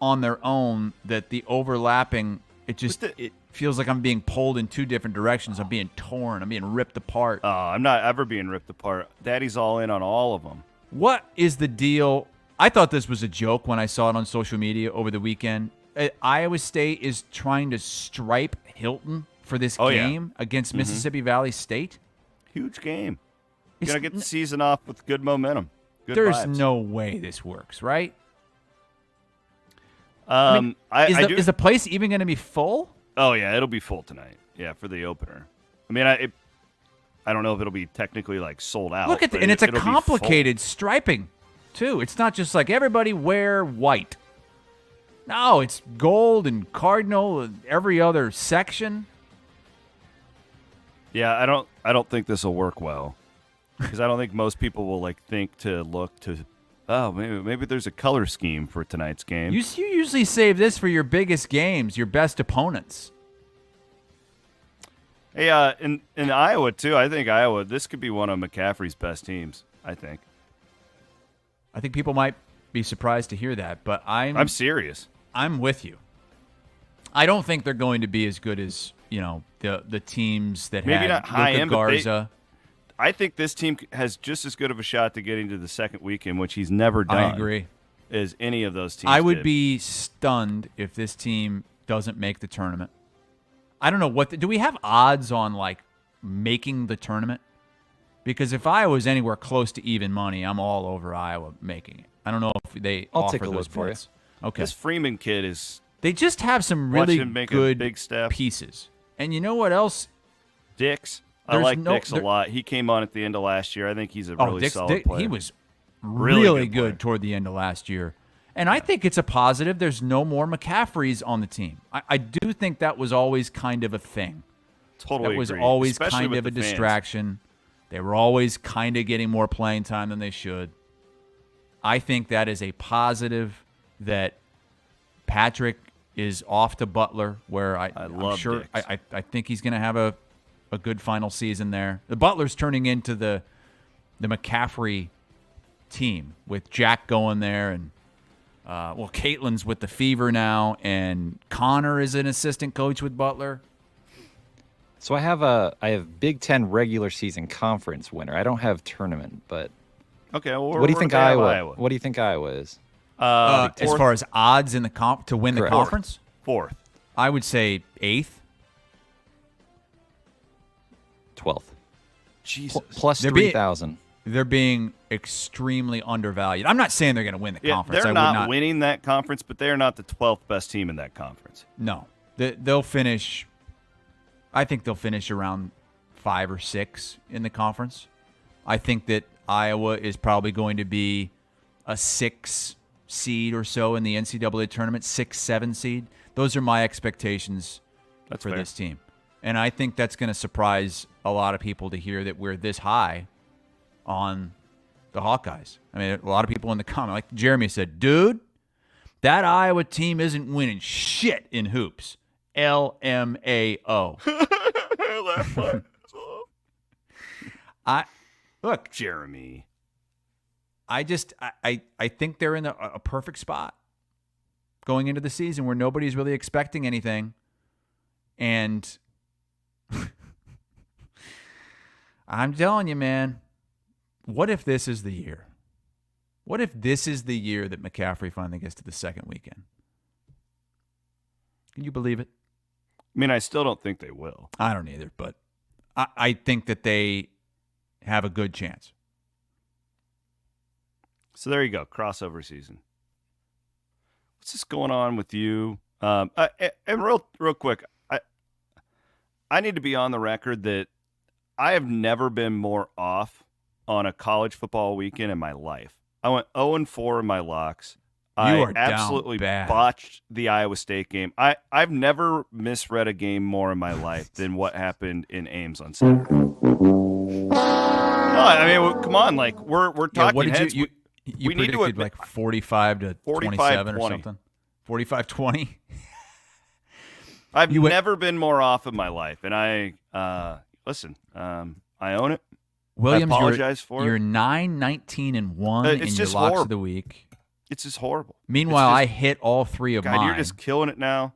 on their own that the overlapping it feels like I'm being pulled in 2 different directions. I'm being torn. I'm being ripped apart. Oh, I'm not ever being ripped apart. Daddy's all in on all of them. What is the deal? I thought this was a joke when I saw it on social media over the weekend. Iowa State is trying to stripe Hilton for this game against Mississippi Valley State? Huge game. You're going to get the season off with good momentum. Good There's vibes. no way this works, right? Is the place even going to be full? Oh, yeah, it'll be full tonight. Yeah, for the opener. I mean, I don't know if it'll be technically like sold out. Look at and it's a complicated striping, too. It's not just like everybody wear white. No, it's gold and cardinal and every other section. Yeah, I don't think this will work well because I don't think most people will think to look to. Oh, maybe there's a color scheme for tonight's game. You usually save this for your biggest games, your best opponents. Hey, in Iowa too, I think this could be one of McCaffrey's best teams. I think people might be surprised to hear that, but I'm serious. I'm with you. I don't think they're going to be as good as the teams that maybe had not high Luka end, Garza. I think this team has just as good of a shot to getting to the second weekend, which he's never done. I agree. As any of those teams. I would did. be stunned if this team doesn't make the tournament. I don't know do we have odds on making the tournament? Because if Iowa's anywhere close to even money, I'm all over Iowa making it. I don't know if they I'll offer take a those look for you. points. Okay. This Freeman kid is. They just have some really him make good a big step. pieces. And you know what else? Dix. I like Dix a lot. He came on at the end of last year. I think he's a really solid player. He was really good toward the end of last year. And I think it's a positive. There's no more McCaffreys on the team. I do think that was always kind of a thing. Totally That was agree. always Especially kind with of a the fans. distraction. They were always kind of getting more playing time than they should. I think that is a positive that Patrick is off to Butler, where I'm sure Dix. I think he's going to have a good final season there. The Butler's turning into the McCaffrey team with Jack going there, and Caitlin's with the Fever now, and Connor is an assistant coach with Butler. So I have Big Ten regular season conference winner. I don't have tournament, but okay. Well, what do you think Iowa? What do you think Iowa is? As far as odds in the to win Correct. the conference, Fourth. I would say 8th. 12th. Jesus. Plus They're being- 3,000. They're being extremely undervalued. I'm not saying they're going to win the conference. They're I would not winning that conference, but they're not the 12th best team in that conference. No, they'll finish. I think they'll finish around 5 or 6 in the conference. I think that Iowa is probably going to be a 6 seed or so in the NCAA tournament, 6, 7 seed. Those are my expectations for fair. this team. And I think that's going to surprise a lot of people to hear that we're this high on the Hawkeyes. I mean, a lot of people in the comment, like Jeremy said, dude, that Iowa team isn't winning shit in hoops. LMAO. Look, Jeremy. I think they're in a perfect spot going into the season where nobody's really expecting anything. And I'm telling you, man, what if this is the year? What if this is the year that McCaffrey finally gets to the second weekend? Can you believe it? I mean, I still don't think they will. I don't either, but I think that they have a good chance. So there you go, crossover season. What's this going on with you? And real quick, I need to be on the record that I have never been more off on a college football weekend in my life. I went 0-4 in my locks. You are absolutely down bad. botched the Iowa State game. I've never misread a game more in my life than what happened in Ames on Saturday. No, I mean, come on, we're talking what did heads. You we need to predicted like 45 to 27 or 45-20. something. 45-20. I've never been more off in my life, and I own it. Williams, I apologize for you're it. 9-19-1 in your just locks horrible. of the week. It's just horrible. Meanwhile, It's I hit all 3 of God, mine. you're just killing it now.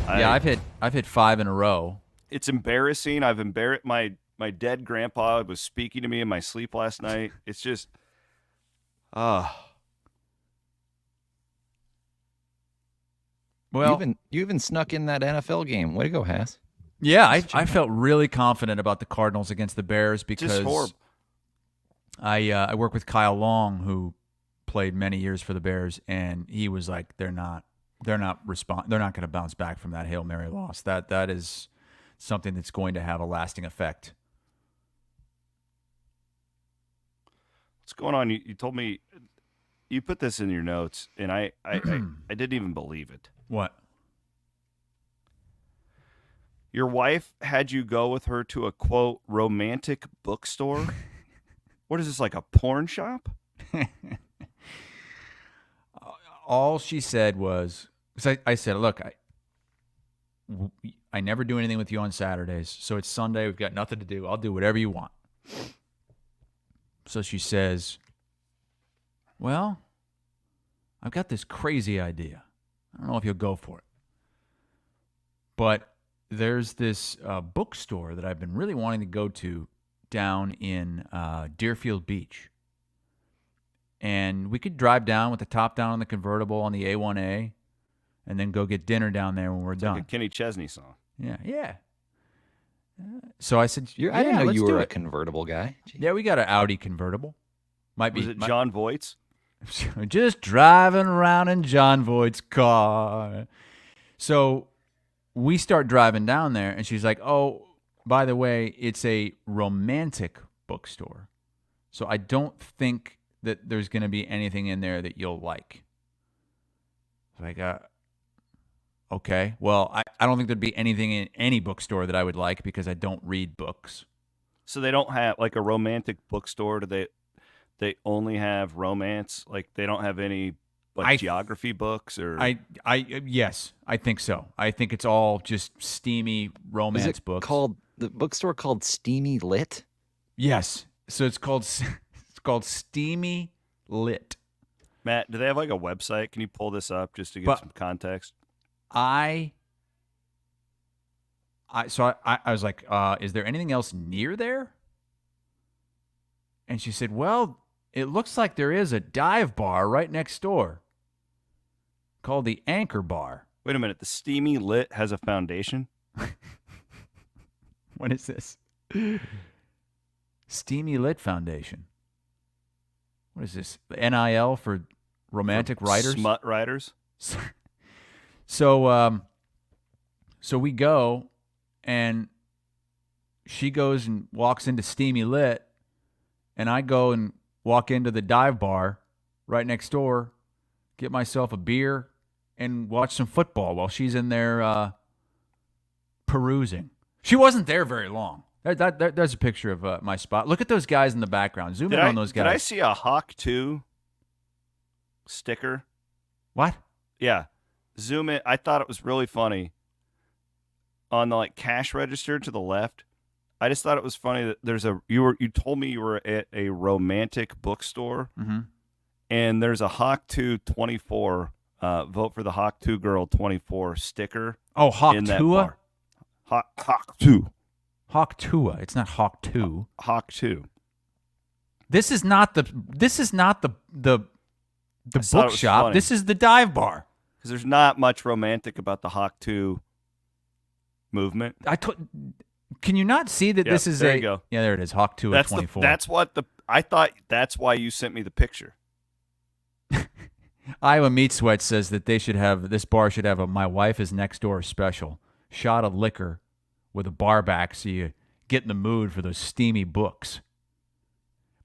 I've hit 5 in a row. It's embarrassing. I've embarrassed my dead grandpa was speaking to me in my sleep last night. It's just, Well, you even snuck in that NFL game. Way to go, Haas. Yeah, I felt really confident about the Cardinals against the Bears because I work with Kyle Long, who played many years for the Bears, and he was like, they're not going to bounce back from that Hail Mary loss. That is something that's going to have a lasting effect. What's going on? You told me you put this in your notes, and I didn't even believe it. What? Your wife had you go with her to a, quote, romantic bookstore? What is this, like a porn shop? All she said was, because I said, look, I never do anything with you on Saturdays, so it's Sunday, we've got nothing to do. I'll do whatever you want. So she says, well, I've got this crazy idea. I don't know if you'll go for it. But there's this bookstore that I've been really wanting to go to down in Deerfield Beach. And we could drive down with the top down on the convertible on the A1A and then go get dinner down there when we're done. Like a Kenny Chesney song. Yeah. So I said, I didn't know you were a it. convertible guy. Jeez. Yeah, we got an Audi convertible. Was it John Voight's? Just driving around in John Voight's car. So we start driving down there, and she's like, oh, by the way, it's a romantic bookstore. So I don't think that there's going to be anything in there that you'll like. Like, okay. Well, I don't think there'd be anything in any bookstore that I would like because I don't read books. So they don't have, like, a romantic bookstore? Do they only have romance? Like, they don't have any geography books? Or Yes, I think so. I think it's all just steamy romance books. The bookstore called Steamy Lit? Yes. So it's called Steamy Lit. Matt, do they have like a website? Can you pull this up just to give some context? I was like, is there anything else near there? And she said, well, it looks like there is a dive bar right next door called the Anchor Bar. Wait a minute. The Steamy Lit has a foundation? What is this? Steamy Lit Foundation. What is this? The NIL for romantic writers? Smut writers? So we go, and she goes and walks into Steamy Lit, and I go and walk into the dive bar right next door, get myself a beer, and watch some football while she's in there perusing. She wasn't there very long. There's a picture of my spot. Look at those guys in the background. Zoom in on those guys. Did I see a Hawk 2 sticker? What? Yeah. Zoom in. I thought it was really funny. On the cash register to the left, I just thought it was funny that you told me you were at a romantic bookstore, and there's a Hawk 2 24 vote for the Hawk 2 girl 24 sticker. Oh, Hawk 2? Hawk 2. Hawk 2. It's not Hawk 2. Hawk 2. This is not the bookshop. This is the dive bar. Because there's not much romantic about the Hawk 2 movement. Can you not see that this is there you go. Yeah, there it is. Hawk 2 at 24. I thought that's why you sent me the picture. Iowa Meat Sweat says that this bar should have a My Wife is Next Door special. Shot of liquor with a bar back so you get in the mood for those steamy books.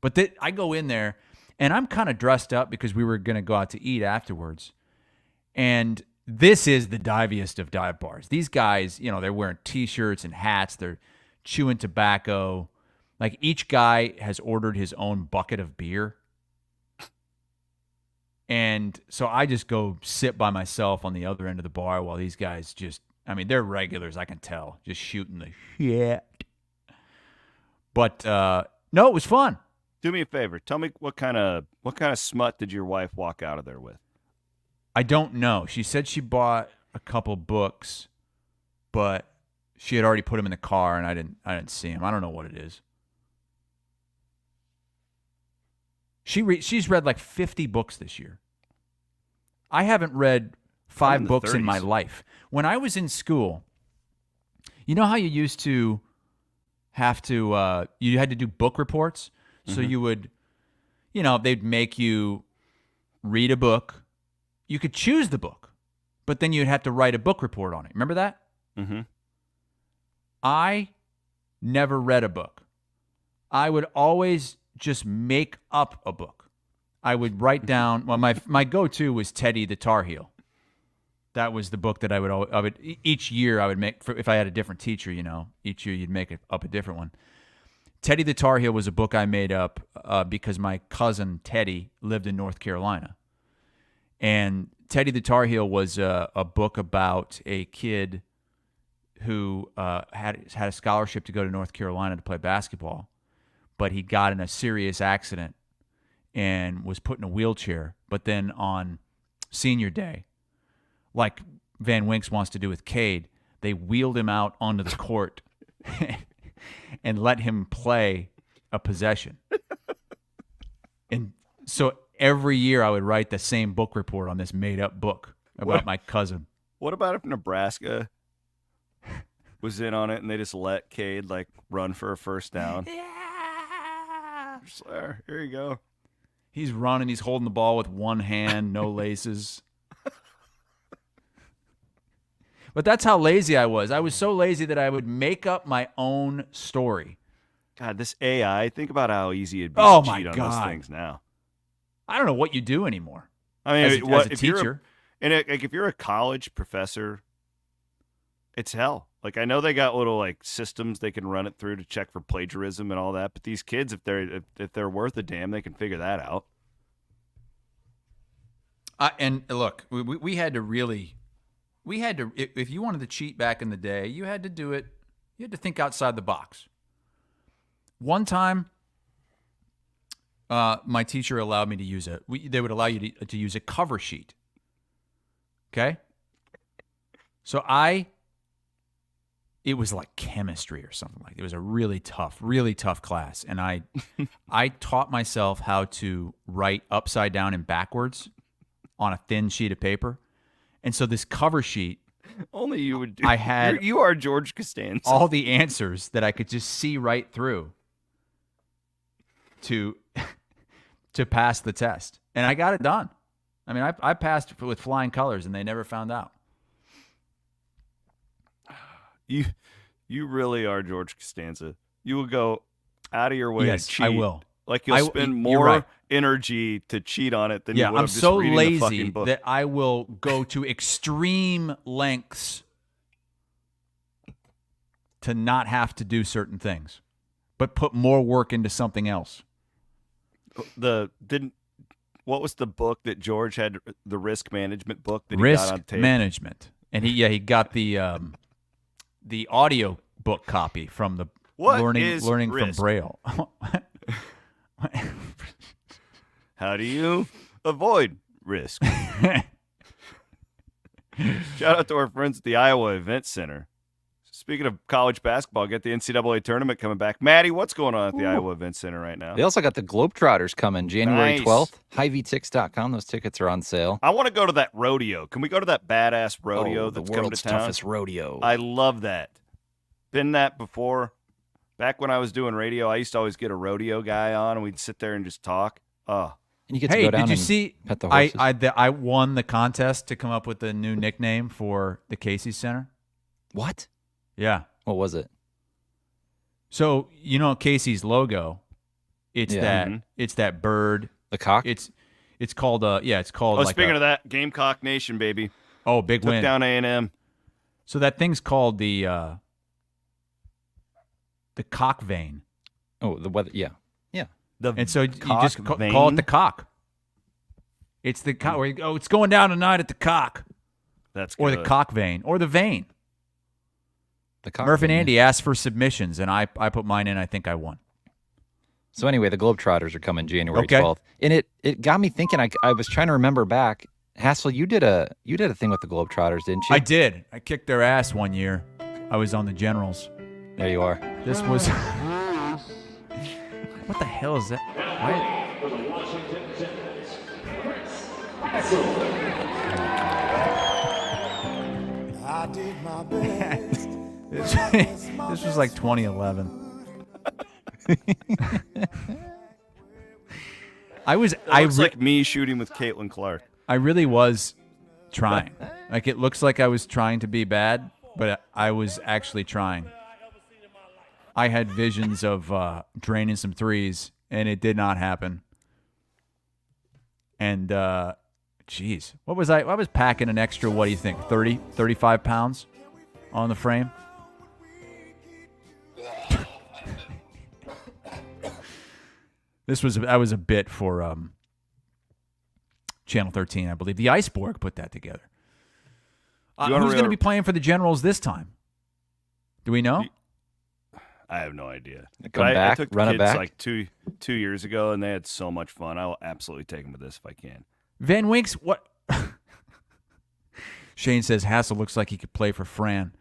But I go in there, and I'm kind of dressed up because we were going to go out to eat afterwards. And this is the diviest of dive bars. These guys, they're wearing T-shirts and hats. They're chewing tobacco. Like, each guy has ordered his own bucket of beer. And so I just go sit by myself on the other end of the bar while these guys they're regulars, I can tell, just shooting the shit. But no, it was fun. Do me a favor. Tell me what kind of smut did your wife walk out of there with? I don't know. She said she bought a couple books, but she had already put them in the car, and I didn't see them. I don't know what it is. She's read like 50 books this year. I haven't read 5 books in my life. When I was in school, you know how you used to have to, you had to do book reports? So you would, they'd make you read a book. You could choose the book, but then you'd have to write a book report on it. Remember that? Mm-hmm. I never read a book. I would always just make up a book. I would write down, well, my go-to was Teddy the Tar Heel. That was the book that I would each year I would make, if I had a different teacher, each year you'd make up a different one. Teddy the Tar Heel was a book I made up because my cousin Teddy lived in North Carolina. And Teddy the Tar Heel was a book about a kid who had a scholarship to go to North Carolina to play basketball, but he got in a serious accident and was put in a wheelchair. But then on senior day, like Van Winks wants to do with Cade, they wheeled him out onto the court and let him play a possession. And so every year I would write the same book report on this made-up book about my cousin. What about if Nebraska was in on it and they just let Cade run for a first down? Yeah. Just, here you go. He's running. He's holding the ball with one hand, no laces. But that's how lazy I was. I was so lazy that I would make up my own story. God, this AI, think about how easy it'd be to cheat on those things now. I don't know what you do anymore. I mean, as a teacher. If you're a college professor, it's hell. I know they got little systems they can run it through to check for plagiarism and all that, but these kids, if they're worth a damn, they can figure that out. And look, we had to, if you wanted to cheat back in the day, you had to do it. You had to think outside the box. One time, my teacher allowed me to use they would allow you to use a cover sheet. Okay? So it was like chemistry or something like that. It was a really tough class. And I taught myself how to write upside down and backwards on a thin sheet of paper. And so this cover sheet, only you would do. I had you are George Costanza. All the answers that I could just see right through to pass the test, and I got it done. I mean, I passed with flying colors, and they never found out. You really are George Costanza. You will go out of your way to cheat. I will. You'll spend more energy to cheat on it than you would have just reading the fucking book. I'm so lazy that I will go to extreme lengths to not have to do certain things, but put more work into something else. What was the book that George had? The risk management book that he risk got on tape. Management, and he got the audio book copy from the learning from Braille. How do you avoid risk? Shout out to our friends at the Iowa Event Center. Speaking of college basketball, get the NCAA tournament coming back. Maddie, what's going on at the Iowa Event Center right now? They also got the Globetrotters coming January 12th. HiVTix.com. Those tickets are on sale. I want to go to that rodeo. Can we go to that badass rodeo that's coming to town? The world's toughest rodeo. I love that. Been that before. Back when I was doing radio, I used to always get a rodeo guy on, and we'd sit there and just talk. Oh. And you get to go down did you see? Pet the horses. I won the contest to come up with a new nickname for the Casey's Center. What? Yeah. What was it? So Casey's logo. It's that bird. The cock. It's called it's called. Oh, speaking of that, Gamecock Nation, baby. Oh, big win. Took down A&M. So that thing's called the cock vein. Oh, the weather. Yeah. And so you just call it the cock. It's the cock. It's going down tonight at the cock. That's good. Or the cock vein, or the vein. The cock Murph vein. and Andy asked for submissions, and I put mine in. I think I won. So anyway, the Globetrotters are coming January 12th, and it got me thinking. I was trying to remember back. Hassel, you did a thing with the Globetrotters, didn't you? I did. I kicked their ass one year. I was on the Generals. There you are. This was. What the hell is that? This was like 2011. I was. Like me shooting with Caitlin Clark. I really was trying. Like it looks like I was trying to be bad, but I was actually trying. I had visions of draining some threes, and it did not happen. And, geez, what was I? I was packing an extra, what do you think, 30, 35 pounds on the frame? That was a bit for Channel 13, I believe. The Iceborg put that together. Who's going to be playing for the Generals this time? Do we know? I have no idea. I took the run it kids back. like two years ago, and they had so much fun. I will absolutely take them to this if I can. Van Winks, what? Shane says Hassel looks like he could play for Fran.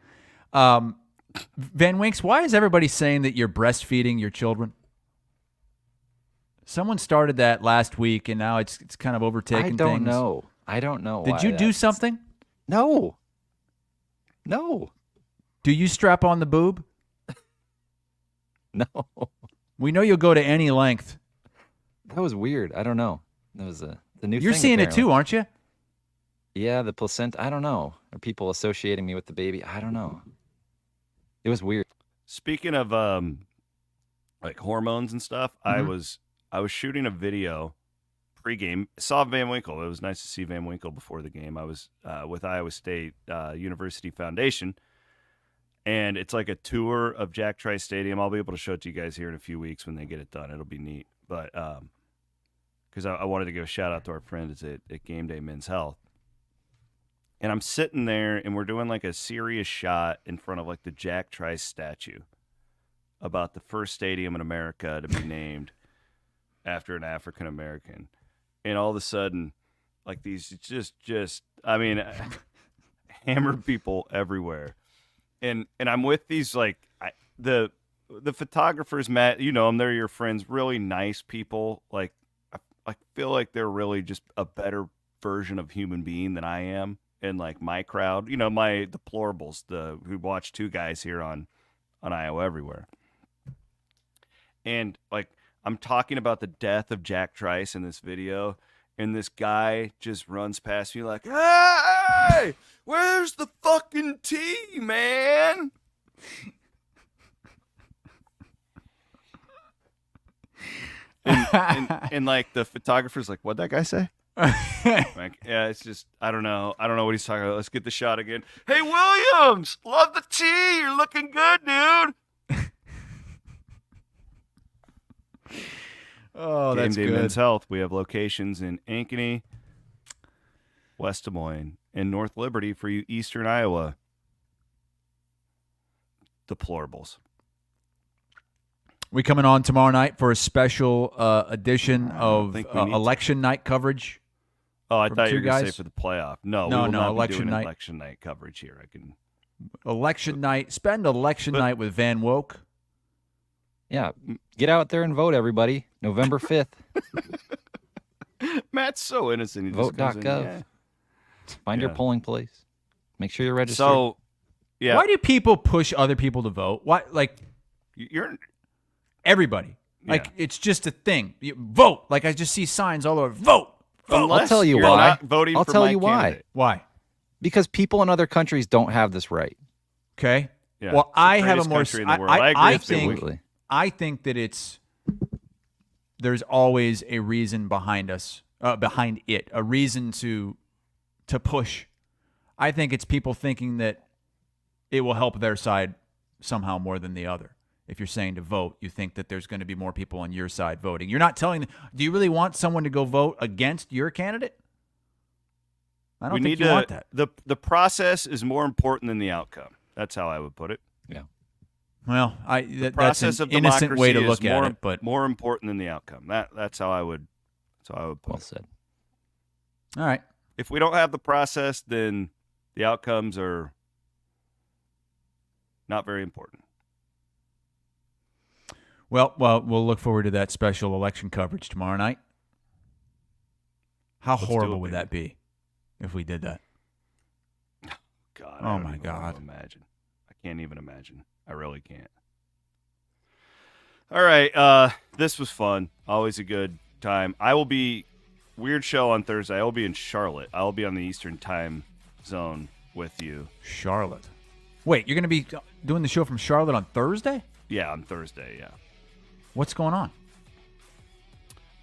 Van Winks, why is everybody saying that you're breastfeeding your children? Someone started that last week, and now it's kind of overtaken things. I don't know. Did you do something? No. Do you strap on the boob? No. We know you'll go to any length. That was weird. I don't know. That was the new thing. You're seeing apparently. it too, aren't you? Yeah, the placenta. I don't know. Are people associating me with the baby? I don't know. It was weird. Speaking of like hormones and stuff, I was shooting a video pregame. Saw Van Winkle. It was nice to see Van Winkle before the game. I was with Iowa State University Foundation, and it's like a tour of Jack Trice Stadium. I'll be able to show it to you guys here in a few weeks when they get it done. It'll be neat. But because I wanted to give a shout out to our friends at Game Day Men's Health. And I'm sitting there, and we're doing like a serious shot in front of like the Jack Trice statue about the first stadium in America to be named after an African American. And all of a sudden, like these just I mean, hammered people everywhere. And I'm with these like the photographers, Matt. You know them; they're your friends. Really nice people. Like I feel like they're really just a better version of human being than I am. And like my crowd, you know, my deplorables, who watch two guys here on Iowa Everywhere. And like I'm talking about the death of Jack Trice in this video, and this guy just runs past me like, "Hey, where's the fucking tea, man?" and like the photographer's like, "What'd that guy say?" Like, yeah, it's just I don't know what he's talking about. Let's get the shot again. Hey, Williams, love the tea. You're looking good, dude. Oh, that's Game Day good. Men's Health. We have locations in Ankeny, West Des Moines, and North Liberty for you Eastern Iowa deplorables. We coming on tomorrow night for a special edition of election night coverage. Oh, I thought you were going to say guys? for the playoff. No, No, we will not election be doing night. election night coverage here. I can Election night. Spend election night with Van Woke. Yeah, get out there and vote, everybody. November 5th. Matt's so innocent. He just comes in, Vote.gov. yeah. Find your polling place. Make sure you're registered. So, yeah. Why do people push other people to vote? Why, like, you're everybody? Like, it's just a thing. You vote. Like, I just see signs all over. Vote. Vote. I'll tell you you're why. not voting I'll for tell my you why. candidate. Why? Because people in other countries don't have this right. Okay. Yeah, well, it's the I have a greatest more. country in the world. I agree I with you. think. Absolutely. I think that there's always a reason behind it, a reason to push. I think it's people thinking that it will help their side somehow more than the other. If you're saying to vote, you think that there's going to be more people on your side voting. You're not telling them, do you really want someone to go vote against your candidate? I don't think you want that. The process is more important than the outcome. That's how I would put it. Yeah. Well, The that's process an of innocent way to democracy look is at it, but more important than the outcome. That's how I would put Well it. said. all right. If we don't have the process, then the outcomes are not very important. Well, we'll look forward to that special election coverage tomorrow night. How Let's do horrible it, would baby. that be if we did that? God. Oh, my God. Imagine. I can't even imagine. I really can't. All right. This was fun. Always a good time. I will be weird show on Thursday. I will be in Charlotte. I will be on the Eastern time zone with you. Charlotte. Wait, you're going to be doing the show from Charlotte on Thursday? Yeah, on Thursday, yeah. What's going on?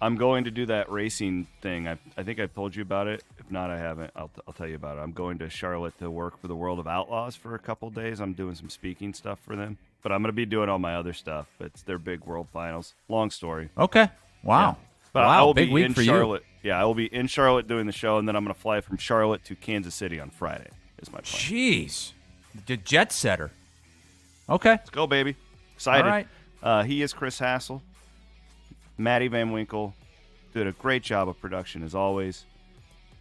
I'm going to do that racing thing. I think I've told you about it. If not, I haven't. I'll tell you about it. I'm going to Charlotte to work for the World of Outlaws for a couple days. I'm doing some speaking stuff for them. But I'm going to be doing all my other stuff. It's their big world finals. Long story. Okay. Wow. Yeah. But wow, I will big be week in for Charlotte. Yeah, I will be in Charlotte doing the show, and then I'm going to fly from Charlotte to Kansas City on Friday is my plan. Jeez. The jet setter. Okay. Let's go, baby. Excited. All right. He is Chris Hassel. Maddie Van Winkle did a great job of production, as always.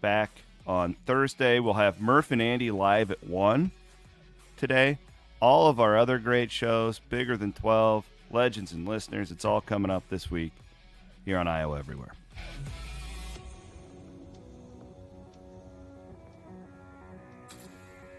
Back on Thursday, we'll have Murph and Andy live at 1 today. All of our other great shows, Bigger Than 12, Legends and Listeners, it's all coming up this week here on Iowa Everywhere.